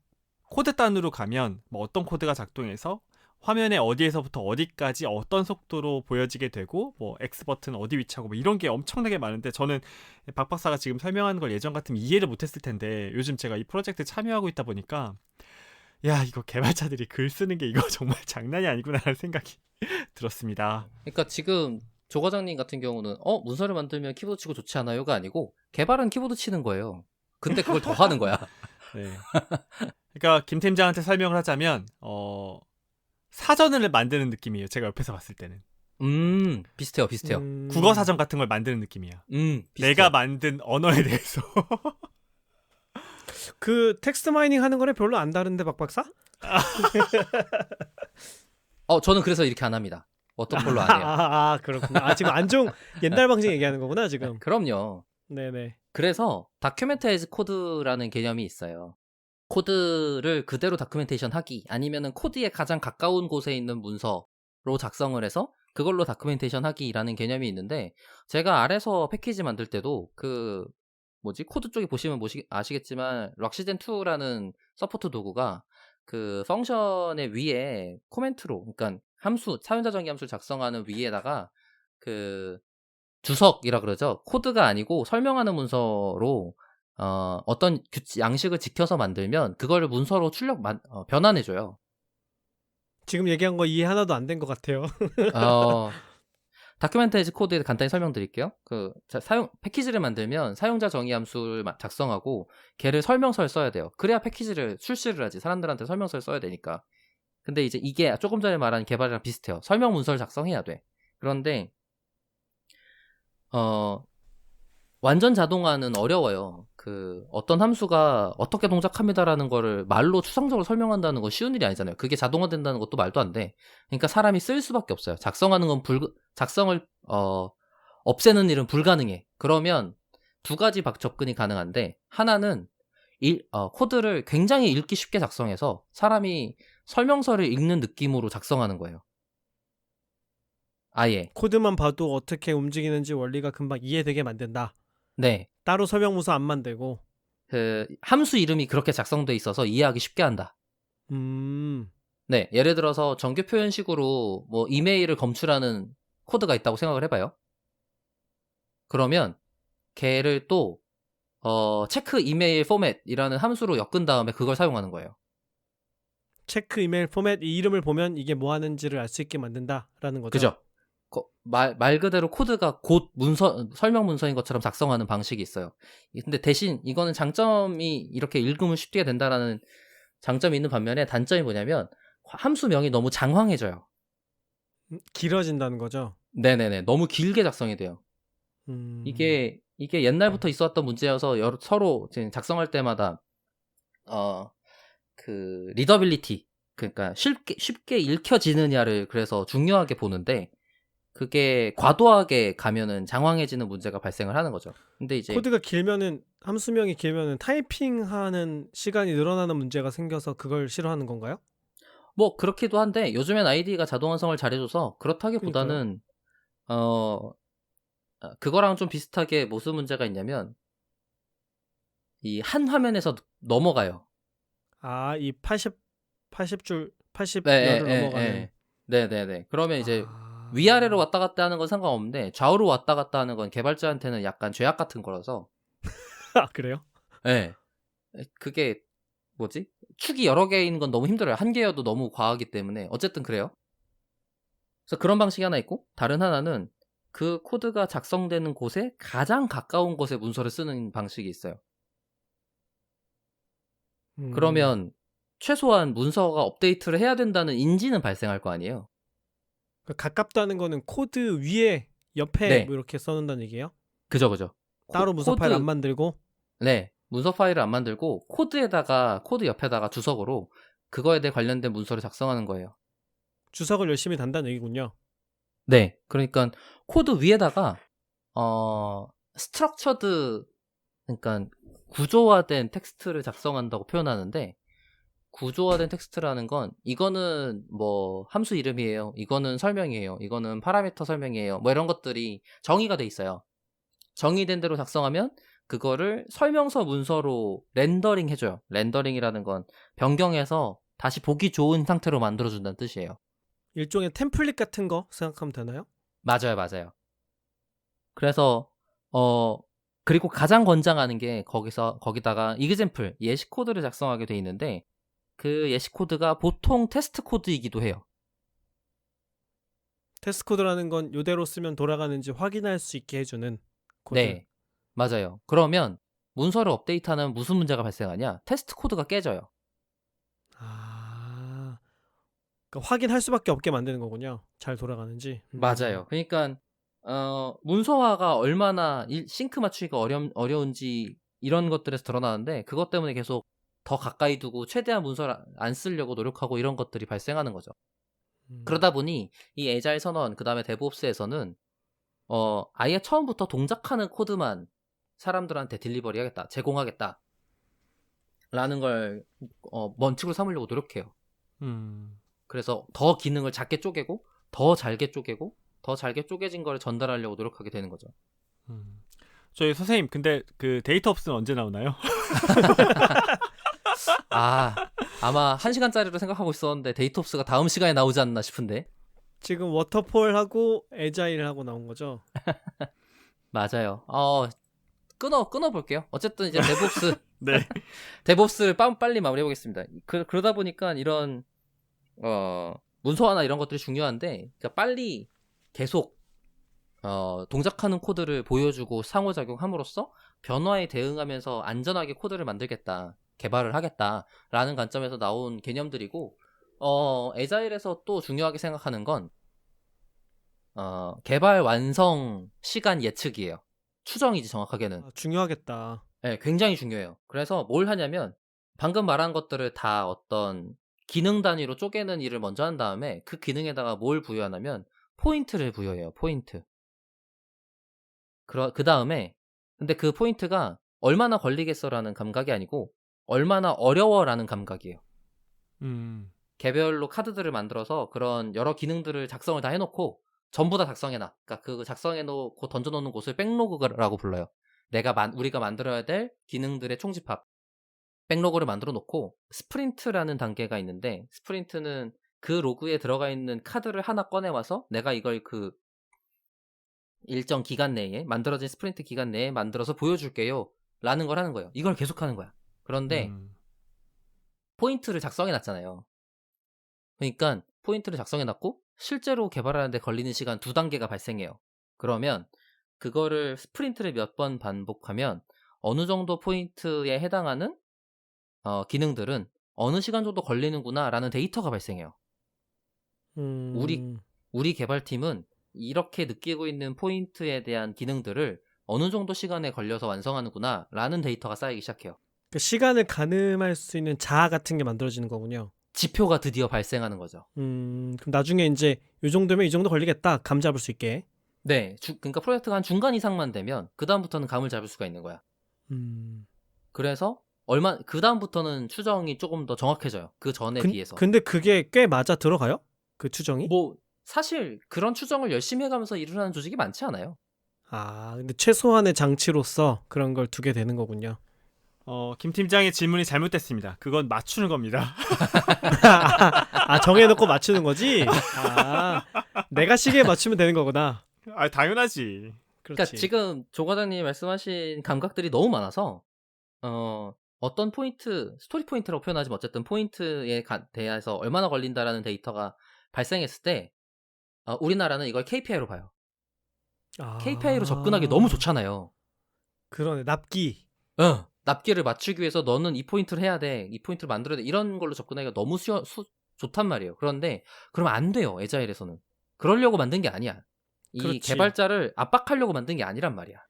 코드 단으로 가면 뭐 어떤 코드가 작동해서 화면에 어디에서부터 어디까지 어떤 속도로 보여지게 되고, 뭐 X 버튼 어디 위치하고 뭐 이런 게 엄청나게 많은데 저는 박 박사가 지금 설명하는 걸 예전 같으면 이해를 못했을 텐데 요즘 제가 이 프로젝트 참여하고 있다 보니까 야 이거 개발자들이 글 쓰는 게 이거 정말 장난이 아니구나라는 생각이 들었습니다. 그러니까 지금 조 과장님 같은 경우는 문서를 만들면 키보드 치고 좋지 않아요가 아니고 개발은 키보드 치는 거예요. 근데 그걸 더 하는 거야. 네. 그러니까 김 팀장한테 설명을 하자면 사전을 만드는 느낌이에요. 제가 옆에서 봤을 때는. 비슷해요, 비슷해요. 국어 사전 같은 걸 만드는 느낌이야. 비슷해요. 내가 만든 언어에 대해서. 그 텍스트 마이닝 하는 거랑 별로 안 다른데 박 박사? 저는 그래서 이렇게 안 합니다. 워터폴로 안 해요. 그렇구나. 지금 안종 옛날 방식 얘기하는 거구나 지금. 그럼요. 네네. 그래서 다큐멘트 에즈 코드라는 개념이 있어요. 코드를 그대로 다큐멘테이션 하기 아니면은 코드에 가장 가까운 곳에 있는 문서로 작성을 해서 그걸로 다큐멘테이션 하기라는 개념이 있는데 제가 아래서 패키지 만들 때도 코드 쪽에 보시면 아시겠지만 럭시젠2라는 서포트 도구가 그 펑션의 위에 코멘트로 그러니까 사용자 정의 함수를 작성하는 위에다가 그 주석이라 그러죠. 코드가 아니고 설명하는 문서로 어떤 양식을 지켜서 만들면 그걸 문서로 변환해줘요. 지금 얘기한 거 이해 하나도 안 된 것 같아요. 다큐멘테이즈 코드에 간단히 설명드릴게요. 패키지를 만들면 사용자 정의 함수를 작성하고 걔를 설명서를 써야 돼요. 그래야 패키지를 출시를 하지. 사람들한테 설명서를 써야 되니까. 근데 이제 이게 조금 전에 말한 개발이랑 비슷해요. 설명 문서를 작성해야 돼. 그런데 완전 자동화는 어려워요. 어떤 함수가 어떻게 동작합니다라는 거를 말로 추상적으로 설명한다는 건 쉬운 일이 아니잖아요. 그게 자동화된다는 것도 말도 안 돼. 그러니까 사람이 쓸 수밖에 없어요. 작성하는 건 작성을 없애는 일은 불가능해. 그러면 두 가지 접근이 가능한데 하나는 코드를 굉장히 읽기 쉽게 작성해서 사람이 설명서를 읽는 느낌으로 작성하는 거예요. 아예. 코드만 봐도 어떻게 움직이는지 원리가 금방 이해되게 만든다. 네. 따로 설명문서 안 만들고. 함수 이름이 그렇게 작성돼 있어서 이해하기 쉽게 한다. 네, 예를 들어서 정규 표현식으로 뭐 이메일을 검출하는 코드가 있다고 생각을 해봐요. 그러면 걔를 또 체크 이메일 포맷이라는 함수로 엮은 다음에 그걸 사용하는 거예요. 체크 이메일 포맷 이 이름을 보면 이게 뭐 하는지를 알 수 있게 만든다라는 거죠. 그죠? 말 그대로 코드가 곧 설명 문서인 것처럼 작성하는 방식이 있어요. 근데 대신 이거는 장점이 이렇게 읽으면 쉽게 된다라는 장점이 있는 반면에 단점이 뭐냐면 함수명이 너무 장황해져요. 길어진다는 거죠. 네네네. 너무 길게 작성이 돼요. 이게 옛날부터 있었던 문제여서 서로 지금 작성할 때마다 리더빌리티 그러니까 쉽게 읽혀지느냐를 그래서 중요하게 보는데 그게 과도하게 가면은 장황해지는 문제가 발생을 하는 거죠. 근데 이제 코드가 길면은 함수명이 길면은 타이핑하는 시간이 늘어나는 문제가 생겨서 그걸 싫어하는 건가요? 뭐 그렇기도 한데 요즘엔 IDE가 자동 완성을 잘해줘서 그렇다기보다는 그거랑 좀 비슷하게 무슨 문제가 있냐면 이 한 화면에서 넘어가요. 이 80줄 80열을 넘어가는. 네네네. 그러면 이제 위아래로 왔다 갔다 하는 건 상관없는데 좌우로 왔다 갔다 하는 건 개발자한테는 약간 죄악 같은 거라서. 그래요? 네. 그게 축이 여러 개인 건 너무 힘들어요. 한 개여도 너무 과하기 때문에. 어쨌든 그래요. 그래서 그런 방식이 하나 있고, 다른 하나는 그 코드가 작성되는 곳에 가장 가까운 곳에 문서를 쓰는 방식이 있어요. 그러면 최소한 문서가 업데이트를 해야 된다는 인지는 발생할 거 아니에요. 그러니까 가깝다는 거는 코드 위에 옆에 네. 뭐 이렇게 써놓는다는 얘기예요? 그죠. 따로 문서 파일 안 만들고? 네. 문서 파일을 안 만들고 코드 옆에다가 주석으로 그거에 대해 관련된 문서를 작성하는 거예요. 주석을 열심히 단다는 얘기군요. 네. 그러니까 코드 위에다가 스트럭처드, 그러니까 구조화된 텍스트를 작성한다고 표현하는데, 구조화된 텍스트라는 건 이거는 뭐 함수 이름이에요, 이거는 설명이에요, 이거는 파라미터 설명이에요, 뭐 이런 것들이 정의가 돼 있어요. 정의된 대로 작성하면 그거를 설명서 문서로 렌더링 해줘요. 렌더링이라는 건 변경해서 다시 보기 좋은 상태로 만들어준다는 뜻이에요. 일종의 템플릿 같은 거 생각하면 되나요? 맞아요. 그래서 그리고 가장 권장하는 게 거기다가 example 예시 코드를 작성하게 돼 있는데, 그 예시 코드가 보통 테스트 코드이기도 해요. 테스트 코드라는 건 이대로 쓰면 돌아가는지 확인할 수 있게 해주는 코드. 네, 맞아요. 그러면 문서를 업데이트하면 무슨 문제가 발생하냐? 테스트 코드가 깨져요. 그러니까 확인할 수밖에 없게 만드는 거군요. 잘 돌아가는지. 맞아요. 그러니까 문서화가 얼마나 싱크 맞추기가 어려운지 이런 것들에서 드러나는데, 그것 때문에 계속 더 가까이 두고 최대한 문서를 안 쓰려고 노력하고 이런 것들이 발생하는 거죠. 그러다 보니 이 에자일 선언, 그 다음에 데브옵스에서는 아예 처음부터 동작하는 코드만 사람들한테 딜리버리 하겠다, 제공하겠다 라는 걸 원칙으로 삼으려고 노력해요. 그래서 더 기능을 작게 쪼개고 더 잘게 쪼개진 거를 전달하려고 노력하게 되는 거죠. 저희 선생님, 근데 그 데이터 업스는 언제 나오나요? 아마 1시간짜리로 생각하고 있었는데 데이터옵스가 다음 시간에 나오지 않나 싶은데. 지금 워터폴하고 에자일하고 나온 거죠? 맞아요. 끊어볼게요. 어쨌든 이제 데브옵스 네. 데브옵스를 빨리 마무리해보겠습니다. 그러다 보니까 이런 문서화나 이런 것들이 중요한데, 그러니까 빨리 계속 동작하는 코드를 보여주고 상호작용함으로써 변화에 대응하면서 안전하게 코드를 만들겠다, 개발을 하겠다라는 관점에서 나온 개념들이고, 에자일에서 또 중요하게 생각하는 건 개발 완성 시간 예측이에요. 추정이지, 정확하게는. 중요하겠다. 네, 굉장히 중요해요. 그래서 뭘 하냐면, 방금 말한 것들을 다 어떤 기능 단위로 쪼개는 일을 먼저 한 다음에 그 기능에다가 뭘 부여하냐면 포인트를 부여해요. 포인트. 그 다음에 근데 그 포인트가 얼마나 걸리겠어라는 감각이 아니고 얼마나 어려워라는 감각이에요. 개별로 카드들을 만들어서 그런 여러 기능들을 작성을 다 해놓고 전부 다 작성해놔. 그러니까 그 작성해놓고 던져놓는 곳을 백로그라고 불러요. 우리가 만들어야 될 기능들의 총집합. 백로그를 만들어 놓고 스프린트라는 단계가 있는데, 스프린트는 그 로그에 들어가 있는 카드를 하나 꺼내와서 내가 이걸 그 일정 기간 내에, 만들어진 스프린트 기간 내에 만들어서 보여줄게요 라는 걸 하는 거예요. 이걸 계속 하는 거야. 그런데 포인트를 작성해 놨잖아요. 그러니까 포인트를 작성해 놨고 실제로 개발하는데 걸리는 시간 2단계가 발생해요. 그러면 그거를 스프린트를 몇 번 반복하면 어느 정도 포인트에 해당하는 기능들은 어느 시간 정도 걸리는구나 라는 데이터가 발생해요. 우리 개발팀은 이렇게 느끼고 있는 포인트에 대한 기능들을 어느 정도 시간에 걸려서 완성하는구나 라는 데이터가 쌓이기 시작해요. 그 시간을 가늠할 수 있는 자아 같은 게 만들어지는 거군요. 지표가 드디어 발생하는 거죠. 그럼 나중에 이제 이 정도면 이 정도 걸리겠다, 감 잡을 수 있게. 네, 그러니까 프로젝트가 한 중간 이상만 되면 그 다음부터는 감을 잡을 수가 있는 거야. 그래서 그 다음부터는 추정이 조금 더 정확해져요. 그 전에 비해서. 근데 그게 꽤 맞아 들어가요? 그 추정이? 뭐 사실 그런 추정을 열심히 해가면서 일을 하는 조직이 많지 않아요. 근데 최소한의 장치로서 그런 걸 두게 되는 거군요. 김 팀장의 질문이 잘못됐습니다. 그건 맞추는 겁니다. 정해놓고 맞추는 거지? 내가 시계에 맞추면 되는 거구나. 당연하지. 그러니까 그렇지. 지금 조 과장님이 말씀하신 감각들이 너무 많아서 어떤 포인트, 스토리 포인트라고 표현하지만 어쨌든 포인트에 대해서 얼마나 걸린다라는 데이터가 발생했을 때 우리나라는 이걸 KPI로 봐요. 아. KPI로 접근하기 너무 좋잖아요. 그러네. 납기. 납기를 맞추기 위해서 너는 이 포인트를 해야 돼. 이 포인트를 만들어야 돼. 이런 걸로 접근하기가 너무 좋단 말이에요. 그런데 그러면 안 돼요. 에자일에서는. 그러려고 만든 게 아니야. 이 그렇지. 개발자를 압박하려고 만든 게 아니란 말이야.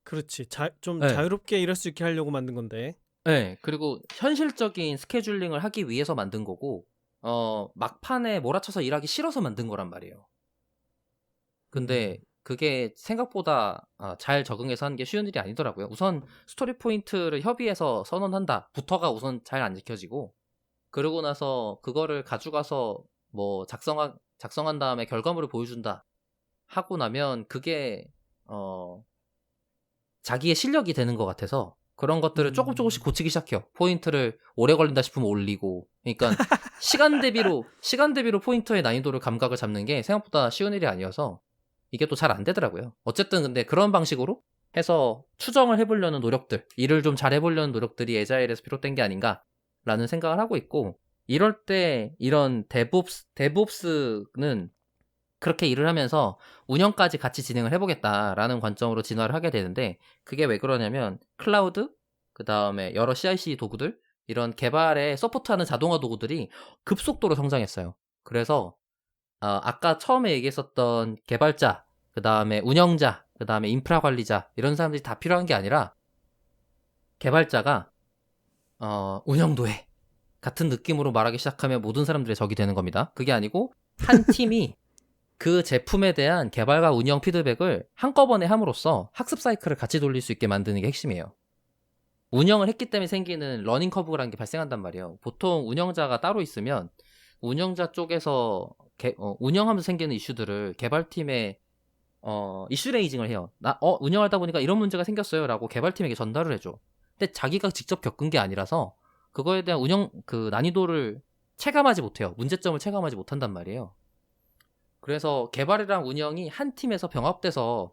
그렇지. 좀 네. 자유롭게 일할 수 있게 하려고 만든 건데. 네. 그리고 현실적인 스케줄링을 하기 위해서 만든 거고 막판에 몰아쳐서 일하기 싫어서 만든 거란 말이에요. 근데 그게 생각보다 잘 적응해서 하는 게 쉬운 일이 아니더라고요. 우선 스토리 포인트를 협의해서 선언한다. 부터가 우선 잘 안 지켜지고 그러고 나서 그거를 가져가서 뭐 작성한 다음에 결과물을 보여준다. 하고 나면 그게 자기의 실력이 되는 것 같아서 그런 것들을 조금씩 고치기 시작해요. 포인트를 오래 걸린다 싶으면 올리고. 그러니까 시간 대비로 포인터의 난이도를 감각을 잡는 게 생각보다 쉬운 일이 아니어서 이게 또 잘 안 되더라고요. 어쨌든 근데 그런 방식으로 해서 추정을 해보려는 노력들, 일을 좀 잘 해보려는 노력들이 에자일에서 비롯된 게 아닌가라는 생각을 하고 있고, 이럴 때 이런 데브옵스는 그렇게 일을 하면서 운영까지 같이 진행을 해보겠다라는 관점으로 진화를 하게 되는데, 그게 왜 그러냐면 클라우드, 그 다음에 여러 CI/CD 도구들, 이런 개발에 서포트하는 자동화 도구들이 급속도로 성장했어요. 그래서 아까 처음에 얘기했었던 개발자, 그 다음에 운영자, 그 다음에 인프라 관리자 이런 사람들이 다 필요한 게 아니라 개발자가 운영도 해 같은 느낌으로 말하기 시작하면 모든 사람들의 적이 되는 겁니다. 그게 아니고 한 팀이 그 제품에 대한 개발과 운영 피드백을 한꺼번에 함으로써 학습 사이클을 같이 돌릴 수 있게 만드는 게 핵심이에요. 운영을 했기 때문에 생기는 러닝 커브라는 게 발생한단 말이에요. 보통 운영자가 따로 있으면 운영자 쪽에서 운영하면서 생기는 이슈들을 개발팀에 이슈 레이징을 해요. 운영하다 보니까 이런 문제가 생겼어요 라고 개발팀에게 전달을 해줘. 근데 자기가 직접 겪은 게 아니라서 그거에 대한 운영 그 난이도를 체감하지 못해요. 문제점을 체감하지 못한단 말이에요. 그래서 개발이랑 운영이 한 팀에서 병합돼서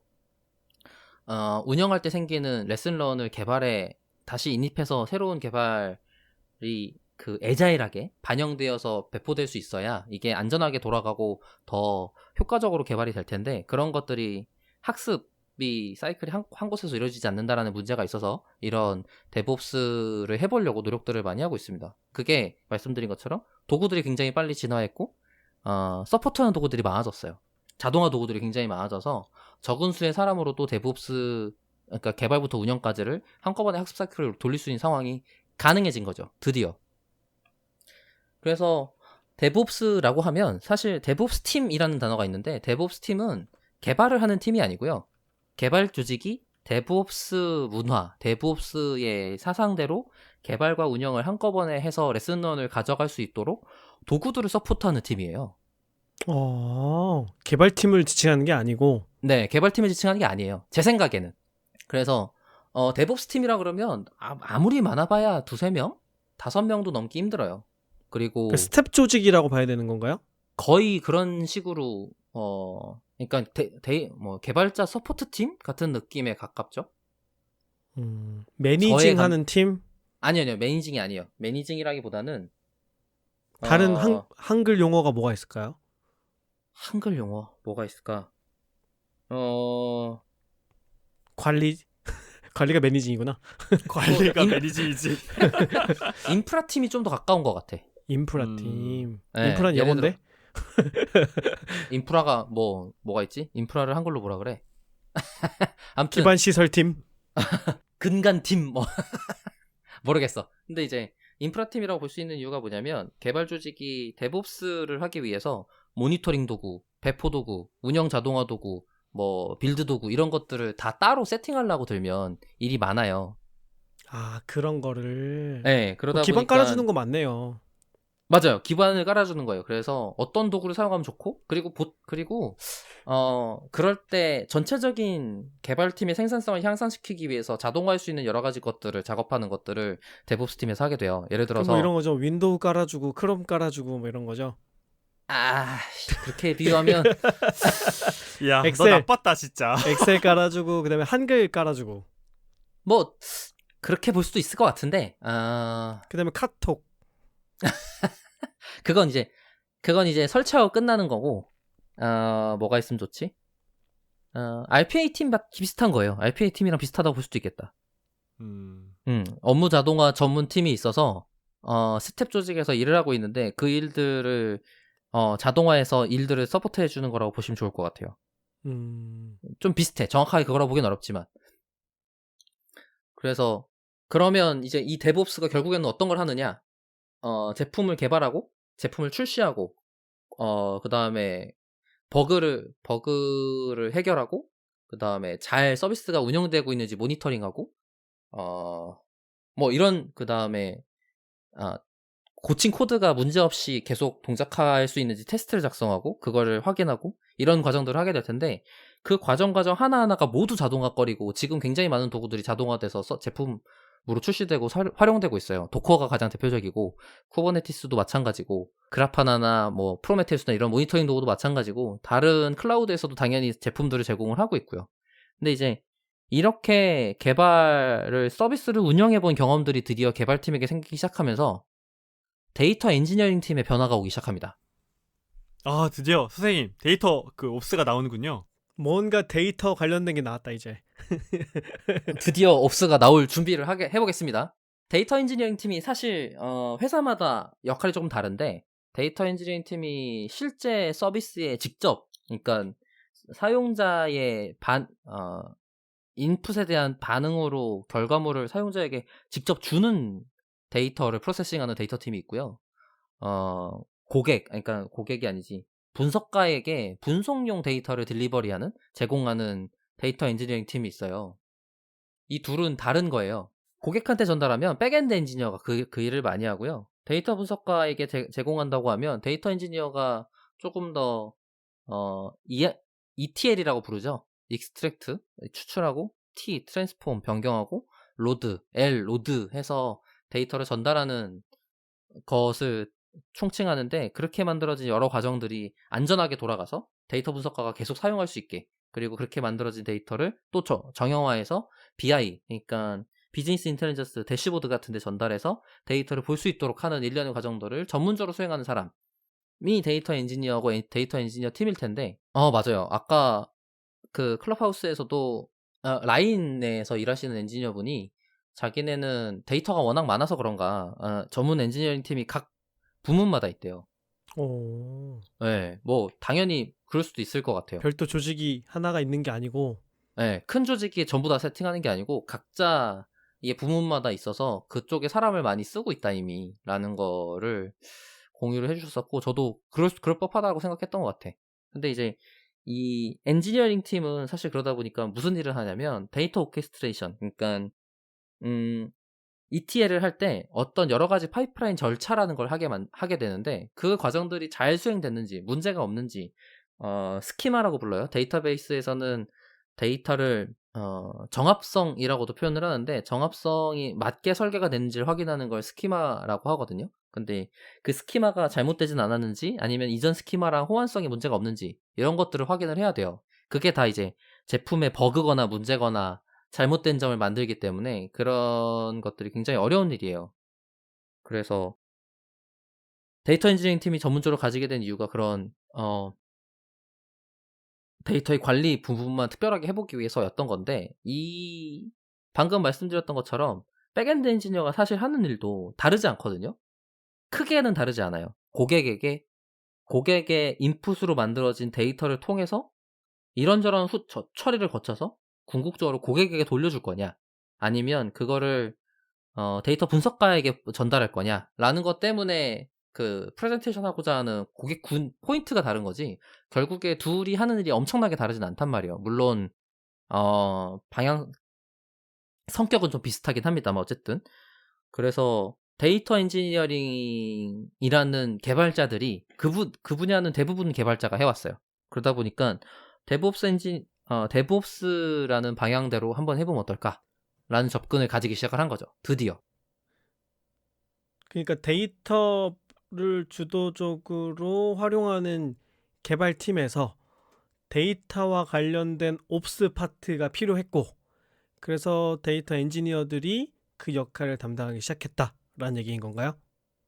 운영할 때 생기는 레슨런을 개발에 다시 인입해서 새로운 개발이 그 애자일하게 반영되어서 배포될 수 있어야 이게 안전하게 돌아가고 더 효과적으로 개발이 될 텐데, 그런 것들이 학습이 사이클이 한 곳에서 이루어지지 않는다라는 문제가 있어서 이런 데브옵스를 해보려고 노력들을 많이 하고 있습니다. 그게 말씀드린 것처럼 도구들이 굉장히 빨리 진화했고 서포트하는 도구들이 많아졌어요. 자동화 도구들이 굉장히 많아져서 적은 수의 사람으로도 데브옵스, 그러니까 개발부터 운영까지를 한꺼번에 학습 사이클을 돌릴 수 있는 상황이 가능해진 거죠. 드디어. 그래서 데브옵스라고 하면 사실 데브옵스 팀이라는 단어가 있는데, 데브옵스 팀은 개발을 하는 팀이 아니고요. 개발 조직이 데브옵스 문화, 데브옵스의 사상대로 개발과 운영을 한꺼번에 해서 레슨런을 가져갈 수 있도록 도구들을 서포트하는 팀이에요. 개발팀을 지칭하는 게 아니고. 네, 개발팀을 지칭하는 게 아니에요. 제 생각에는. 그래서 데브옵스 팀이라 그러면 아무리 많아봐야 2-3명? 5명도 넘기 힘들어요. 그리고 그러니까 스텝 조직이라고 봐야 되는 건가요? 거의 그런 식으로 그러니까 개발자 서포트 팀 같은 느낌에 가깝죠. 매니징하는 팀? 아니요, 매니징이 아니에요. 매니징이라기보다는 다른 한글 용어가 뭐가 있을까요? 한글 용어 뭐가 있을까? 관리가 매니징이구나. 관리가 매니징이지. 인프라 팀이 좀 더 가까운 것 같아. 인프라 팀. 네, 인프라는 예를 영어인데? 인프라가 뭐가 있지? 인프라를 한글로 뭐라 그래? 아무튼 기반 시설 팀. 근간 팀 뭐 모르겠어. 근데 이제 인프라 팀이라고 볼 수 있는 이유가 뭐냐면, 개발 조직이 데브옵스를 하기 위해서 모니터링 도구, 배포 도구, 운영 자동화 도구, 뭐 빌드 도구 이런 것들을 다 따로 세팅하려고 들면 일이 많아요. 그런 거를. 네, 그러다 기반 보니까 깔아주는 거 맞네요. 맞아요. 기반을 깔아주는 거예요. 그래서 어떤 도구를 사용하면 좋고, 그리고 그럴 때 전체적인 개발팀의 생산성을 향상시키기 위해서 자동화할 수 있는 여러 가지 것들을 작업하는 것들을 데브옵스 팀에서 하게 돼요. 예를 들어서 뭐 이런 거죠. 윈도우 깔아주고 크롬 깔아주고 뭐 이런 거죠. 그렇게 비유하면 야, 엑셀. 너 나빴다 진짜. 엑셀 깔아주고 그다음에 한글 깔아주고 뭐 그렇게 볼 수도 있을 것 같은데 그다음에 카톡. 그건 이제 설치하고 끝나는 거고, 뭐가 있으면 좋지? RPA 팀 비슷한 거예요. RPA 팀이랑 비슷하다고 볼 수도 있겠다. 업무 자동화 전문 팀이 있어서 스텝 조직에서 일을 하고 있는데 그 일들을 자동화해서 일들을 서포트해 주는 거라고 보시면 좋을 것 같아요. 좀 비슷해. 정확하게 그거라고 보긴 어렵지만. 그래서 그러면 이제 이 데브옵스가 결국에는 어떤 걸 하느냐? 제품을 개발하고 제품을 출시하고 그 다음에 버그를 해결하고 그 다음에 잘 서비스가 운영되고 있는지 모니터링하고 뭐 이런 그 다음에 고친 코드가 문제없이 계속 동작할 수 있는지 테스트를 작성하고 그거를 확인하고 이런 과정들을 하게 될 텐데 그 과정 하나하나가 모두 자동화거리고 지금 굉장히 많은 도구들이 자동화돼서 제품으로 출시되고 활용되고 있어요. 도커가 가장 대표적이고 쿠버네티스도 마찬가지고 그라파나나 뭐 프로메테우스나 이런 모니터링 도구도 마찬가지고 다른 클라우드에서도 당연히 제품들을 제공을 하고 있고요. 근데 이제 이렇게 서비스를 운영해본 경험들이 드디어 개발팀에게 생기기 시작하면서 데이터 엔지니어링 팀의 변화가 오기 시작합니다. 아, 드디어 선생님 데이터 그 옵스가 나오는군요. 뭔가 데이터 관련된 게 나왔다 이제. 드디어 옵스가 나올 준비를 해보겠습니다. 데이터 엔지니어링 팀이 사실 회사마다 역할이 조금 다른데 데이터 엔지니어링 팀이 실제 서비스에 직접 그러니까 사용자의 인풋에 대한 반응으로 결과물을 사용자에게 직접 주는 데이터를 프로세싱하는 데이터 팀이 있고요. 그러니까 고객이 아니지. 분석가에게 분석용 데이터를 제공하는 데이터 엔지니어링 팀이 있어요. 이 둘은 다른 거예요. 고객한테 전달하면 백엔드 엔지니어가 그 일을 많이 하고요. 데이터 분석가에게 제공한다고 하면 데이터 엔지니어가 조금 더 ETL이라고 부르죠. 익스트랙트 추출하고 T 트랜스폼 변경하고 로드 해서 데이터를 전달하는 것을 총칭하는데 그렇게 만들어진 여러 과정들이 안전하게 돌아가서 데이터 분석가가 계속 사용할 수 있게 그리고 그렇게 만들어진 데이터를 또 정형화해서 BI 그러니까 비즈니스 인텔리전스 대시보드 같은 데 전달해서 데이터를 볼 수 있도록 하는 일련의 과정들을 전문적으로 수행하는 사람이 데이터 엔지니어고 데이터 엔지니어 팀일 텐데 맞아요. 아까 그 클럽하우스에서도 라인에서 일하시는 엔지니어분이 자기네는 데이터가 워낙 많아서 그런가 전문 엔지니어링 팀이 각 부문마다 있대요. 오. 네, 뭐 당연히 그럴 수도 있을 것 같아요. 별도 조직이 하나가 있는 게 아니고. 네, 큰 조직이 전부 다 세팅하는 게 아니고 각자 이게 부문마다 있어서 그쪽에 사람을 많이 쓰고 있다 이미 라는 거를 공유를 해주셨었고 저도 그럴 법하다고 생각했던 것 같아. 근데 이제 이 엔지니어링 팀은 사실 그러다 보니까 무슨 일을 하냐면 데이터 오케스트레이션 그러니까 ETL을 할 때 어떤 여러 가지 파이프라인 절차라는 걸 하게 되는데 그 과정들이 잘 수행됐는지 문제가 없는지 스키마라고 불러요. 데이터베이스에서는 데이터를 정합성이라고도 표현을 하는데 정합성이 맞게 설계가 됐는지를 확인하는 걸 스키마라고 하거든요. 근데 그 스키마가 잘못되진 않았는지 아니면 이전 스키마랑 호환성에 문제가 없는지 이런 것들을 확인을 해야 돼요. 그게 다 이제 제품의 버그거나 문제거나 잘못된 점을 만들기 때문에 그런 것들이 굉장히 어려운 일이에요. 그래서 데이터 엔지니어링 팀이 전문적으로 가지게 된 이유가 그런 데이터의 관리 부분만 특별하게 해보기 위해서였던 건데 방금 말씀드렸던 것처럼 백엔드 엔지니어가 사실 하는 일도 다르지 않거든요. 크게는 다르지 않아요. 고객의 인풋으로 만들어진 데이터를 통해서 이런저런 처리를 거쳐서 궁극적으로 고객에게 돌려줄 거냐 아니면 그거를 데이터 분석가에게 전달할 거냐 라는 것 때문에 그 프레젠테이션 하고자 하는 고객 포인트가 다른 거지 결국에 둘이 하는 일이 엄청나게 다르진 않단 말이에요. 물론 성격은 좀 비슷하긴 합니다만 어쨌든 그래서 데이터 엔지니어링이라는 개발자들이 그 분야는 대부분 개발자가 해왔어요. 그러다 보니까 데브옵스라는 방향대로 한번 해보면 어떨까라는 접근을 가지기 시작을 한 거죠. 드디어. 그러니까 데이터를 주도적으로 활용하는 개발팀에서 데이터와 관련된 옵스 파트가 필요했고 그래서 데이터 엔지니어들이 그 역할을 담당하기 시작했다라는 얘기인 건가요?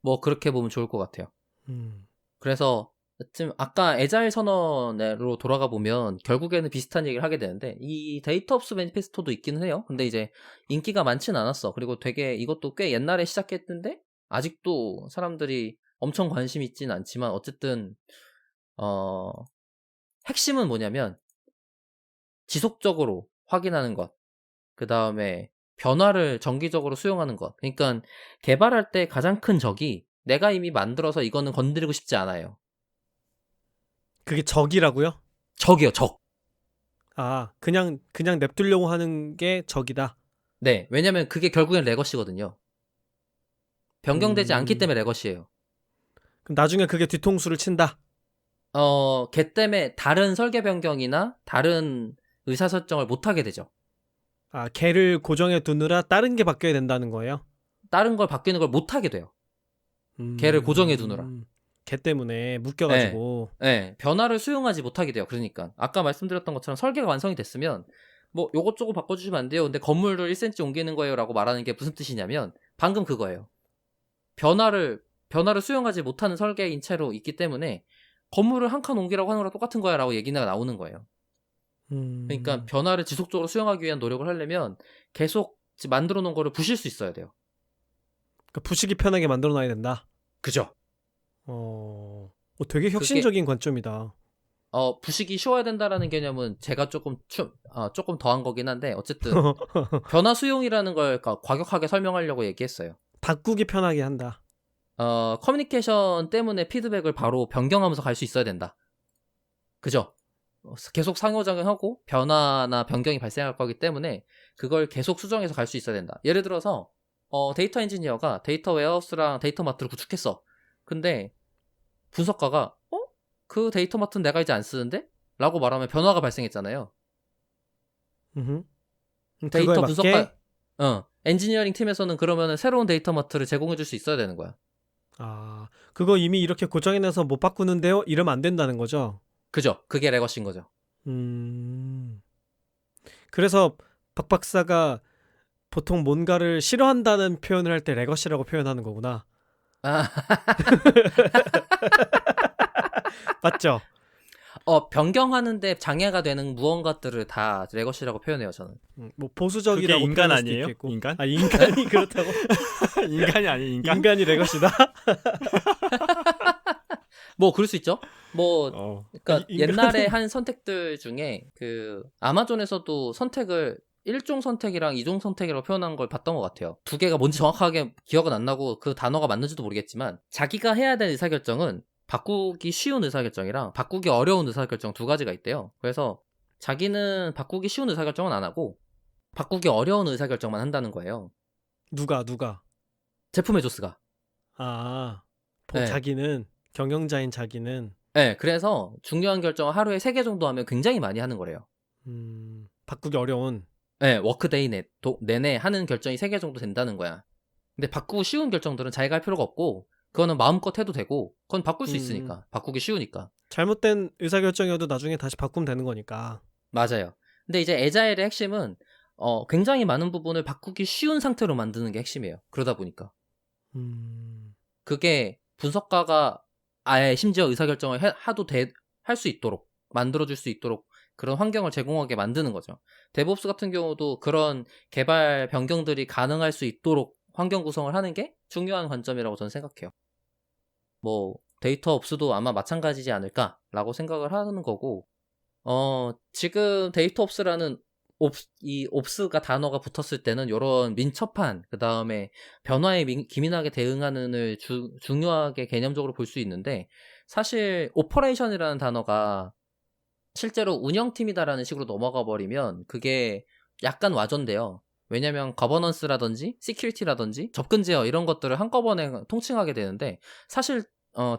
뭐 그렇게 보면 좋을 것 같아요. 음. 그래서 지금 아까 애자일 선언으로 돌아가 보면 결국에는 비슷한 얘기를 하게 되는데 이 데이터옵스 매니페스토도 있기는 해요. 근데 이제 인기가 많진 않았어. 그리고 되게 이것도 꽤 옛날에 시작했는데 아직도 사람들이 엄청 관심 있진 않지만 어쨌든 핵심은 뭐냐면 지속적으로 확인하는 것. 그 다음에 변화를 정기적으로 수용하는 것. 그러니까 개발할 때 가장 큰 적이 내가 이미 만들어서 이거는 건드리고 싶지 않아요. 그게 적이라고요? 적이요, 적. 아, 그냥 냅두려고 하는 게 적이다. 네, 왜냐면 그게 결국엔 레거시거든요. 변경되지 않기 음. 때문에 레거시예요. 그럼 나중에 그게 뒤통수를 친다. 걔 때문에 다른 설계 변경이나 다른 의사 설정을 못 하게 되죠. 아, 걔를 고정해 두느라 다른 게 바뀌어야 된다는 거예요? 다른 걸 바뀌는 걸 못 하게 돼요. 걔를 고정해 두느라. 걔 때문에 묶여가지고. 네, 변화를 수용하지 못하게 돼요. 그러니까 아까 말씀드렸던 것처럼 설계가 완성이 됐으면 뭐 요것저것 바꿔주시면 안 돼요. 근데 건물을 1cm 옮기는 거예요 라고 말하는 게 무슨 뜻이냐면 방금 그거예요. 변화를 수용하지 못하는 설계인 채로 있기 때문에 건물을 한 칸 옮기라고 하는 거랑 똑같은 거야 라고 얘기가 나오는 거예요. 그러니까 변화를 지속적으로 수용하기 위한 노력을 하려면 계속 만들어 놓은 거를 부실 수 있어야 돼요. 그러니까 부시기 편하게 만들어놔야 된다. 그죠? 되게 혁신적인 관점이다. 부식이 쉬워야 된다라는 개념은 제가 조금 더한 거긴 한데 어쨌든 변화 수용이라는 걸 과격하게 설명하려고 얘기했어요. 바꾸기 편하게 한다. 커뮤니케이션 때문에 피드백을 바로 변경하면서 갈 수 있어야 된다. 그죠? 계속 상호작용하고 변화나 변경이 발생할 거기 때문에 그걸 계속 수정해서 갈 수 있어야 된다. 예를 들어서 데이터 엔지니어가 데이터 웨어하우스랑 데이터 마트를 구축했어. 근데 분석가가 그 데이터 마트는 내가 이제 안 쓰는데? 라고 말하면 변화가 발생했잖아요. 데이터 분석가 엔지니어링 팀에서는 그러면 새로운 데이터 마트를 제공해 줄 수 있어야 되는 거야. 아, 그거 이미 이렇게 고정해놔서 못 바꾸는데요? 이러면 안 된다는 거죠? 그죠? 그게 레거시인 거죠. 그래서 박 박사가 보통 뭔가를 싫어한다는 표현을 할 때 레거시라고 표현하는 거구나. 아, 맞죠? 변경하는데 장애가 되는 무언가들을 다 레거시라고 표현해요, 저는. 뭐 보수적이라고 그게 인간 표현할 수도 아니에요? 있겠고. 인간? 아, 인간이 그렇다고? 인간이 아니 인간? 인간이 레거시다? 뭐 그럴 수 있죠. 뭐 그러니까 인간은- 옛날에 한 선택들 중에 그 아마존에서도 선택을 1종 선택이랑 2종 선택이라고 표현한 걸 봤던 것 같아요. 두 개가 뭔지 정확하게 기억은 안 나고 그 단어가 맞는지도 모르겠지만 자기가 해야 될 의사결정은 바꾸기 쉬운 의사결정이랑 바꾸기 어려운 의사결정 두 가지가 있대요. 그래서 자기는 바꾸기 쉬운 의사결정은 안 하고 바꾸기 어려운 의사결정만 한다는 거예요. 누가? 제품 에조스가. 네. 네. 자기는 경영자인 자기는 네, 그래서 중요한 결정을 하루에 3개 정도 하면 굉장히 많이 하는 거래요. 바꾸기 어려운. 네, 워크데이 내내 하는 결정이 3개 정도 된다는 거야. 근데 바꾸고 쉬운 결정들은 자기가 할 필요가 없고 그거는 마음껏 해도 되고 그건 바꿀 수 있으니까. 바꾸기 쉬우니까. 잘못된 의사결정이어도 나중에 다시 바꾸면 되는 거니까. 맞아요. 근데 이제 애자일의 핵심은 굉장히 많은 부분을 바꾸기 쉬운 상태로 만드는 게 핵심이에요. 그러다 보니까. 그게 분석가가 아예 심지어 의사결정을 할 수 있도록 만들어줄 수 있도록 그런 환경을 제공하게 만드는 거죠. 데브옵스 같은 경우도 그런 개발 변경들이 가능할 수 있도록 환경 구성을 하는 게 중요한 관점이라고 저는 생각해요. 뭐 데이터 옵스도 아마 마찬가지지 않을까라고 생각을 하는 거고 지금 데이터 옵스라는 이 옵스가 단어가 붙었을 때는 이런 민첩한 그 다음에 변화에 기민하게 대응하는을 중요하게 개념적으로 볼 수 있는데 사실 오퍼레이션이라는 단어가 실제로 운영팀이다라는 식으로 넘어가 버리면 그게 약간 와전돼요. 왜냐면 거버넌스라든지 시큐리티라든지 접근 제어 이런 것들을 한꺼번에 통칭하게 되는데 사실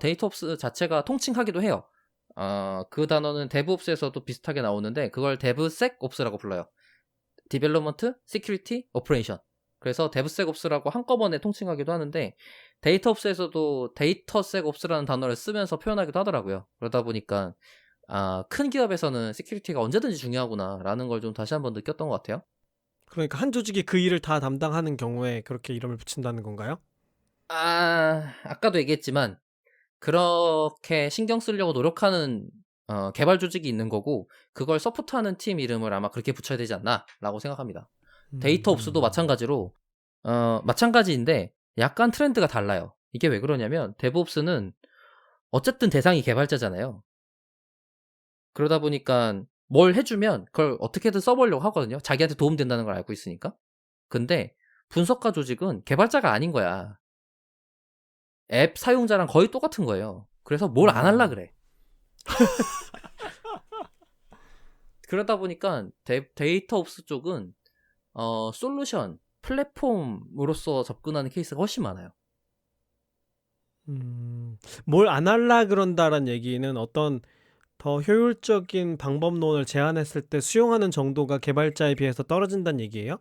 데이터 옵스 자체가 통칭하기도 해요. 그 단어는 데브옵스에서도 비슷하게 나오는데 그걸 데브섹옵스라고 불러요. 디벨롭먼트, 시큐리티, 오퍼레이션. 그래서 데브섹옵스라고 한꺼번에 통칭하기도 하는데 데이터옵스에서도 데이터섹옵스라는 단어를 쓰면서 표현하기도 하더라고요. 그러다 보니까 큰 기업에서는 시큐리티가 언제든지 중요하구나라는 걸 좀 다시 한번 느꼈던 것 같아요. 그러니까 한 조직이 그 일을 다 담당하는 경우에 그렇게 이름을 붙인다는 건가요? 아까도 얘기했지만 그렇게 신경 쓰려고 노력하는 개발 조직이 있는 거고 그걸 서포트하는 팀 이름을 아마 그렇게 붙여야 되지 않나라고 생각합니다. 데이터 옵스도 마찬가지로 마찬가지인데 약간 트렌드가 달라요. 이게 왜 그러냐면 데브옵스는 어쨌든 대상이 개발자잖아요. 그러다 보니까 뭘 해주면 그걸 어떻게든 써보려고 하거든요. 자기한테 도움된다는 걸 알고 있으니까. 근데 분석가 조직은 개발자가 아닌 거야. 앱 사용자랑 거의 똑같은 거예요. 그래서 뭘 안 할라 그래. 그러다 보니까 데이터 옵스 쪽은 솔루션, 플랫폼으로서 접근하는 케이스가 훨씬 많아요. 뭘 안 할라 그런다란 얘기는 어떤 더 효율적인 방법론을 제안했을 때 수용하는 정도가 개발자에 비해서 떨어진다는 얘기예요?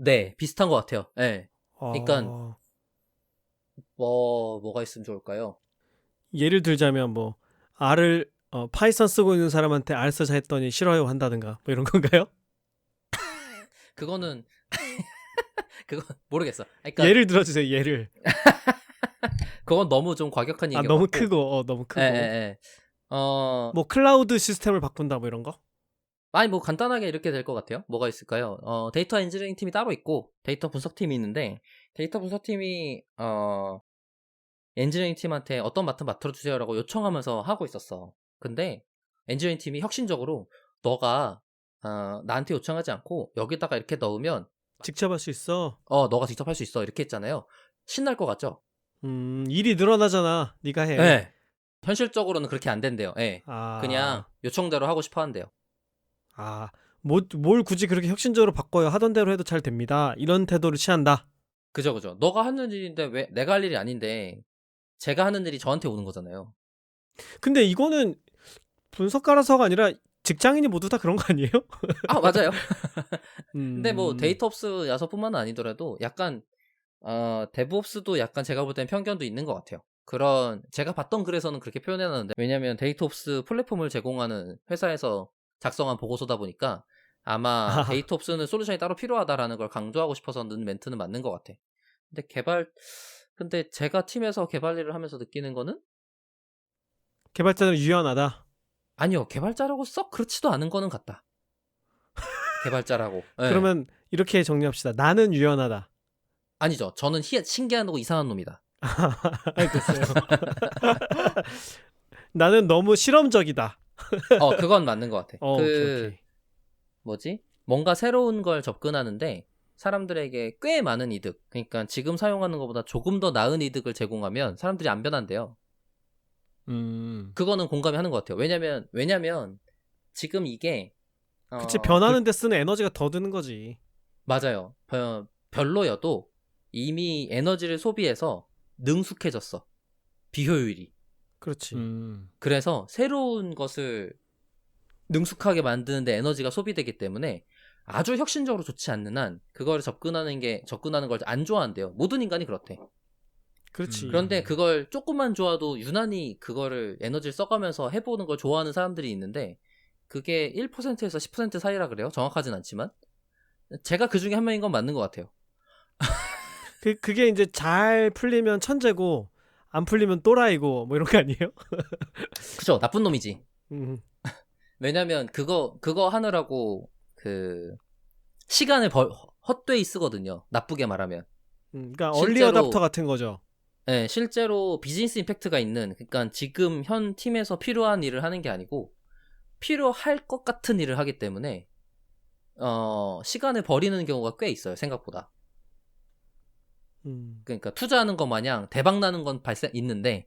네, 비슷한 것 같아요. 네. 그러니까 어, 뭐가 있으면 좋을까요? 예를 들자면 뭐 R을 파이썬 쓰고 있는 사람한테 R 쓰자 했더니 싫어요 한다든가 뭐 이런 건가요? 그거는 그건 모르겠어. 그러니까 예를 들어주세요. 예를. 그건 너무 좀 과격한 얘기가 너무 같고. 크고 너무 크고. 예. 뭐 클라우드 시스템을 바꾼다 뭐 이런 거? 아니 뭐 간단하게 이렇게 될 것 같아요. 뭐가 있을까요? 데이터 엔지니어링 팀이 따로 있고 데이터 분석팀이 있는데 데이터 분석팀이 엔지니어링 팀한테 어떤 맡은 맡아주세요라고 요청하면서 하고 있었어. 근데 엔지니어링 팀이 혁신적으로 너가 나한테 요청하지 않고 여기다가 이렇게 넣으면 직접 할 수 있어. 너가 직접 할 수 있어 이렇게 했잖아요. 신날 것 같죠? 일이 늘어나잖아. 네가 해. 네. 현실적으로는 그렇게 안 된대요. 예. 아, 그냥 요청대로 하고 싶어 한대요. 뭘 굳이 그렇게 혁신적으로 바꿔요. 하던 대로 해도 잘 됩니다. 이런 태도를 취한다. 그죠. 너가 하는 일인데 왜 내가 할 일이 아닌데 제가 하는 일이 저한테 오는 거잖아요. 근데 이거는 분석가라서가 아니라 직장인이 모두 다 그런 거 아니에요? 아, 맞아요. 근데 뭐 음, 데이터옵스 야서뿐만 아니더라도 약간 데브옵스도 약간 제가 볼 땐 편견도 있는 것 같아요. 그런 제가 봤던 글에서는 그렇게 표현해놨는데 왜냐면 데이터옵스 플랫폼을 제공하는 회사에서 작성한 보고서다 보니까 아마 데이터옵스는 솔루션이 따로 필요하다라는 걸 강조하고 싶어서 넣은 멘트는 맞는 것 같아. 근데 제가 팀에서 개발 일을 하면서 느끼는 거는 개발자는 유연하다. 아니요, 개발자라고 썩 그렇지도 않은 거는 같다. 개발자라고. 네. 그러면 이렇게 정리합시다. 나는 유연하다. 아니죠. 저는 신기한 놈 이상한 놈이다. 알겠어요. 나는 너무 실험적이다. 그건 맞는 것 같아. 오케이. 뭐지? 뭔가 새로운 걸 접근하는데 사람들에게 꽤 많은 이득, 그러니까 지금 사용하는 것보다 조금 더 나은 이득을 제공하면 사람들이 안 변한대요. 그거는 공감이 하는 것 같아요. 왜냐면 지금 이게 그치, 변하는 데 쓰는 에너지가 더 드는 거지. 맞아요. 별로여도 이미 에너지를 소비해서 능숙해졌어. 비효율이. 그렇지. 그래서 새로운 것을 능숙하게 만드는데 에너지가 소비되기 때문에 아주 혁신적으로 좋지 않는 한 그거를 접근하는 걸 안 좋아한대요. 모든 인간이 그렇대. 그렇지. 그런데 그걸 조금만 좋아도 유난히 그거를 에너지를 써가면서 해보는 걸 좋아하는 사람들이 있는데 그게 1%에서 10% 사이라 그래요. 정확하진 않지만 제가 그 중에 한 명인 건 맞는 것 같아요. 그게 이제 잘 풀리면 천재고 안 풀리면 또라이고 뭐 이런 거 아니에요? 그죠? 나쁜 놈이지. 음. 왜냐면 그거 하느라고 그 시간을 헛되이 쓰거든요. 나쁘게 말하면. 그러니까 실제로- 얼리 어답터 같은 거죠. 네, 실제로 비즈니스 임팩트가 있는, 그러니까 지금 현 팀에서 필요한 일을 하는 게 아니고 필요할 것 같은 일을 하기 때문에 시간을 버리는 경우가 꽤 있어요. 생각보다. 그러니까 투자하는 것 마냥 대박 나는 건 발생 있는데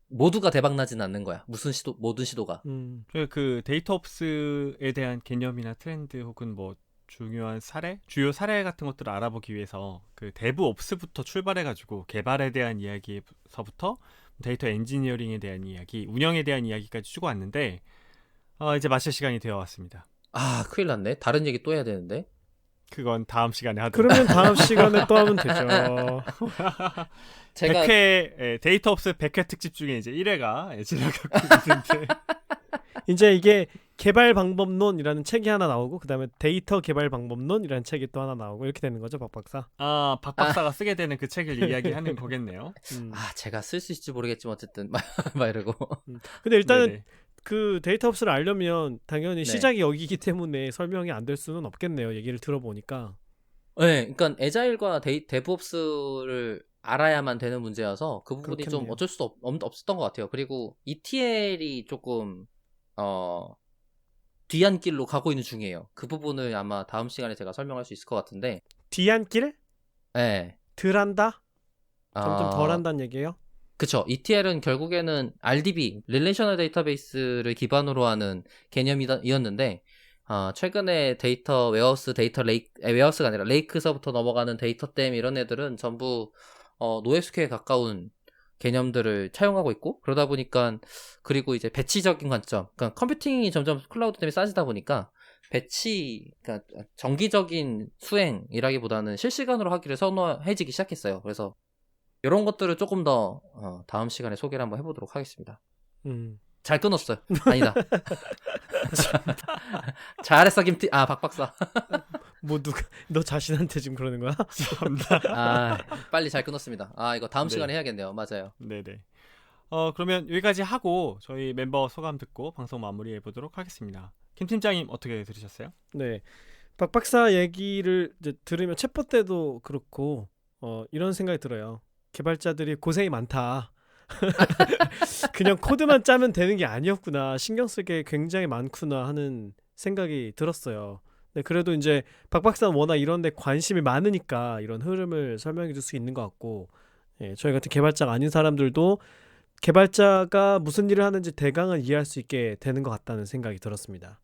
모두가 대박 나진 않는 거야. 모든 시도가. 그 데이터옵스에 대한 개념이나 트렌드 혹은 뭐 중요한 주요 사례 같은 것들을 알아보기 위해서 그 데브옵스부터 출발해가지고 개발에 대한 이야기서부터 데이터 엔지니어링에 대한 이야기, 운영에 대한 이야기까지 쭉 왔는데 이제 마칠 시간이 되어 왔습니다. 아, 큰일 났네. 다른 얘기 또 해야 되는데. 그건 다음 시간에 하도록. 그러면 다음 시간에 또 하면 되죠. 제가 100회 데이터옵스 100회 특집 중에 이제 1회가 지나가고 있는데 이제 이게 개발 방법론이라는 책이 하나 나오고 그다음에 데이터 개발 방법론이라는 책이 또 하나 나오고 이렇게 되는 거죠, 박 박사. 아, 박 박사가 쓰게 되는 그 책을 이야기하는 거겠네요. 제가 쓸 수 있을지 모르겠지만 어쨌든 막 이러고. 근데 일단은 네네. 그 데이터 옵스를 알려면 당연히 네. 시작이 여기기 때문에 설명이 안 될 수는 없겠네요. 얘기를 들어보니까. 네, 그러니까 에자일과 데브옵스를 알아야만 되는 문제여서 그 부분이 좀 그렇겠네요. 어쩔 수 없었던 것 같아요. 그리고 ETL이 조금 뒤안길로 가고 있는 중이에요. 그 부분을 아마 다음 시간에 제가 설명할 수 있을 것 같은데, 뒤안길? 네, 덜한다? 점점 어, 덜한다는 얘기예요? 그쵸. ETL은 결국에는 RDB, Relational Database를 기반으로 하는 개념이었는데, 최근에 데이터 웨어하우스, 웨어하우스가 아니라 레이크서부터 넘어가는 데이터댐 이런 애들은 전부 NoSQL에 가까운 개념들을 차용하고 있고, 그러다 보니까, 그리고 이제 배치적인 관점, 그러니까 컴퓨팅이 점점 클라우드 때문에 싸지다 보니까 그러니까 정기적인 수행이라기보다는 실시간으로 하기를 선호해지기 시작했어요. 그래서 이런 것들을 조금 더 다음 시간에 소개를 한번 해보도록 하겠습니다. 음. 잘 끊었어요. 아니다. 잘했어 박 박사. 뭐 누가 너 자신한테 지금 그러는 거야? 아, 빨리 잘 끊었습니다. 이거 다음 네. 시간에 해야겠네요. 맞아요. 네네. 그러면 여기까지 하고 저희 멤버 소감 듣고 방송 마무리해 보도록 하겠습니다. 김 팀장님 어떻게 들으셨어요? 네. 박 박사 얘기를 이제 들으면 챗봇 때도 그렇고 이런 생각이 들어요. 개발자들이 고생이 많다. 그냥 코드만 짜면 되는 게 아니었구나. 신경 쓸 게 굉장히 많구나 하는 생각이 들었어요. 네, 그래도 이제 박 박사는 워낙 이런 데 관심이 많으니까 이런 흐름을 설명해 줄 수 있는 것 같고, 예, 저희 같은 개발자가 아닌 사람들도 개발자가 무슨 일을 하는지 대강은 이해할 수 있게 되는 것 같다는 생각이 들었습니다.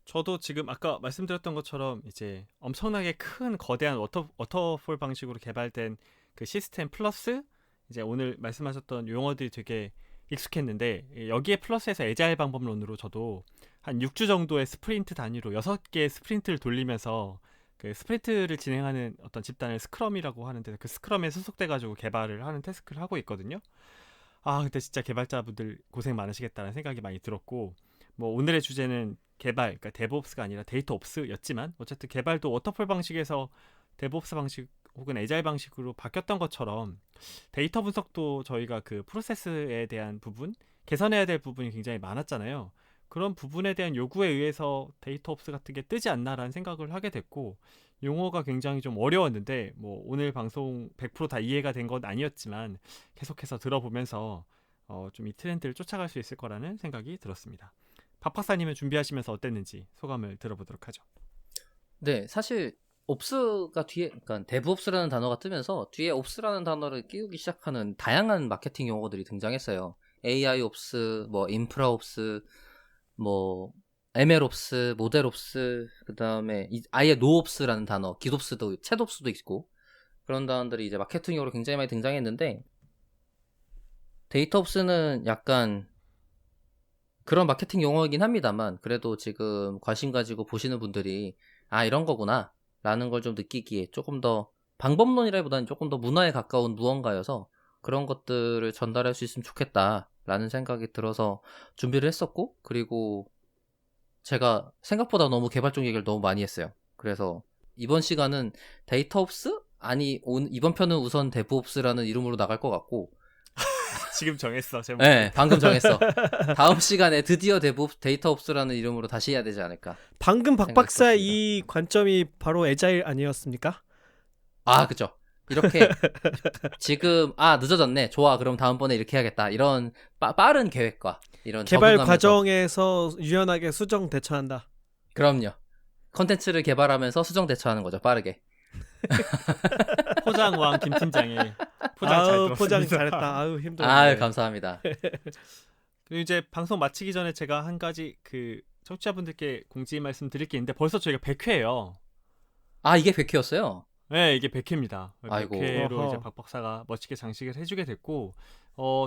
저도 지금 아까 말씀드렸던 것처럼 이제 엄청나게 큰 거대한 워터폴 방식으로 개발된 그 시스템 플러스 이제 오늘 말씀하셨던 용어들이 되게 익숙했는데 여기에 플러스해서 에자일 방법론으로 저도 한 6주 정도의 스프린트 단위로 6개의 스프린트를 돌리면서 그 스프린트를 진행하는 어떤 집단을 스크럼이라고 하는데 그 스크럼에 소속돼 가지고 개발을 하는 태스크를 하고 있거든요. 근데 진짜 개발자분들 고생 많으시겠다는 생각이 많이 들었고, 뭐 오늘의 주제는 개발, 그러니까 데브옵스가 아니라 데이터옵스였지만 어쨌든 개발도 워터폴 방식에서 데브옵스 방식 혹은 에자일 방식으로 바뀌었던 것처럼 데이터 분석도 저희가 그 프로세스에 대한 부분, 개선해야 될 부분이 굉장히 많았잖아요. 그런 부분에 대한 요구에 의해서 데이터옵스 같은 게 뜨지 않나라는 생각을 하게 됐고, 용어가 굉장히 좀 어려웠는데 뭐 오늘 방송 100%다 이해가 된 건 아니었지만 계속해서 들어보면서 좀 이 트렌드를 쫓아갈 수 있을 거라는 생각이 들었습니다. 박 박사님은 준비하시면서 어땠는지 소감을 들어보도록 하죠. 네, 사실 옵스가 뒤에, 그러니까 데브옵스라는 단어가 뜨면서 뒤에 옵스라는 단어를 끼우기 시작하는 다양한 마케팅 용어들이 등장했어요. AI 옵스, 뭐 인프라 옵스, 뭐 ML 옵스, 모델 옵스, 그 다음에 아예 노 옵스라는 단어, 깃옵스도, 챗 옵스도 있고 그런 단어들이 이제 마케팅 용어로 굉장히 많이 등장했는데, 데이터 옵스는 약간 그런 마케팅 용어이긴 합니다만 그래도 지금 관심 가지고 보시는 분들이 이런 거구나 라는 걸 좀 느끼기에 조금 더 방법론이라기보다는 조금 더 문화에 가까운 무언가여서 그런 것들을 전달할 수 있으면 좋겠다 라는 생각이 들어서 준비를 했었고, 그리고 제가 생각보다 너무 개발적 얘기를 너무 많이 했어요. 그래서 이번 시간은 데이터옵스? 이번 편은 우선 데브옵스라는 이름으로 나갈 것 같고, 지금 정했어 제목. 네, 방금 정했어. 다음 시간에 드디어 데이터옵스라는 이름으로 다시 해야 되지 않을까. 방금 박 박사의 생각했습니다. 이 관점이 바로 에자일 아니었습니까? 그죠. 이렇게 지금 늦어졌네. 좋아. 그럼 다음번에 이렇게 해야겠다. 이런 빠른 계획과 이런 개발 적응하면서. 과정에서 유연하게 수정 대처한다. 그럼요. 컨텐츠를 개발하면서 수정 대처하는 거죠. 빠르게. 포장왕 김 팀장의 포장 잘 들었습니다. 포장 잘했다. 힘들어. 감사합니다. 그리고 이제 방송 마치기 전에 제가 한 가지 그 청취자분들께 공지 말씀 드릴 게 있는데 벌써 저희가 100회예요. 이게 100회였어요? 네, 이게 100회입니다. 아이고. 100회로 어허. 이제 박 박사가 멋지게 장식을 해주게 됐고,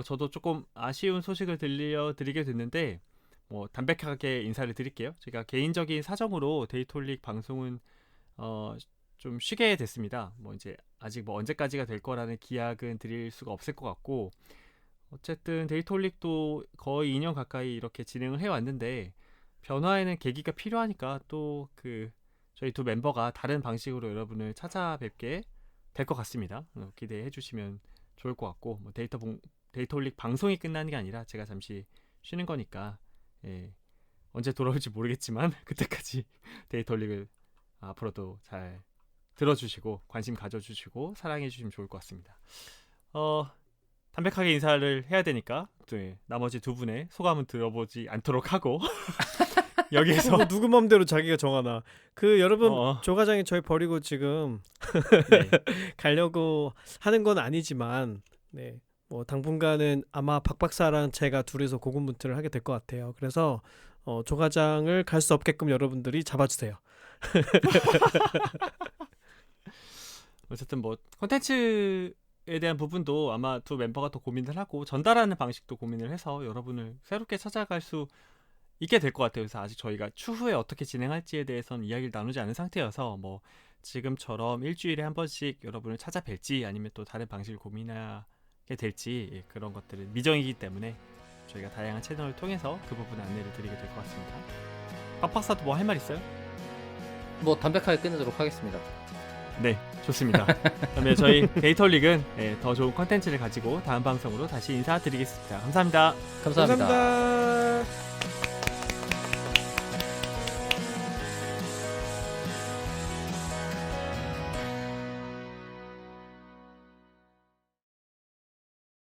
저도 조금 아쉬운 소식을 들려드리게 됐는데, 뭐 담백하게 인사를 드릴게요. 제가 개인적인 사정으로 데이톨릭 방송은 좀 쉬게 됐습니다. 뭐 이제 아직 뭐 언제까지가 될 거라는 기약은 드릴 수가 없을 것 같고, 어쨌든 데이터올릭도 거의 2년 가까이 이렇게 진행을 해왔는데 변화에는 계기가 필요하니까 또 그 저희 두 멤버가 다른 방식으로 여러분을 찾아뵙게 될 것 같습니다. 기대해 주시면 좋을 것 같고 뭐 데이터올릭 방송이 끝나는 게 아니라 제가 잠시 쉬는 거니까 예, 언제 돌아올지 모르겠지만 그때까지 데이터올릭을 앞으로도 잘 들어주시고 관심 가져주시고 사랑해 주시면 좋을 것 같습니다. 담백하게 인사를 해야 되니까 네, 나머지 두 분의 소감은 들어보지 않도록 하고 여기에서 뭐 누구 맘대로 자기가 정하나. 그 여러분 어. 조과장이 저희 버리고 지금 네, 가려고 하는 건 아니지만 네. 뭐 당분간은 아마 박 박사랑 제가 둘이서 고군분투를 하게 될 것 같아요. 그래서 조과장을 갈 수 없게끔 여러분들이 잡아주세요. 어쨌든 뭐 콘텐츠에 대한 부분도 아마 두 멤버가 더 고민을 하고 전달하는 방식도 고민을 해서 여러분을 새롭게 찾아갈 수 있게 될 것 같아요. 그래서 아직 저희가 추후에 어떻게 진행할지에 대해서는 이야기를 나누지 않은 상태여서 뭐 지금처럼 일주일에 한 번씩 여러분을 찾아뵐지 아니면 또 다른 방식을 고민하게 될지 예, 그런 것들은 미정이기 때문에 저희가 다양한 채널을 통해서 그 부분 안내를 드리게 될 것 같습니다. 박 박사도 뭐 할 말 있어요? 뭐 담백하게 끝내도록 하겠습니다. 네, 좋습니다. 그러면 저희 데이터릭은 예, 더 좋은 컨텐츠를 가지고 다음 방송으로 다시 인사드리겠습니다. 감사합니다. 감사합니다. 감사합니다.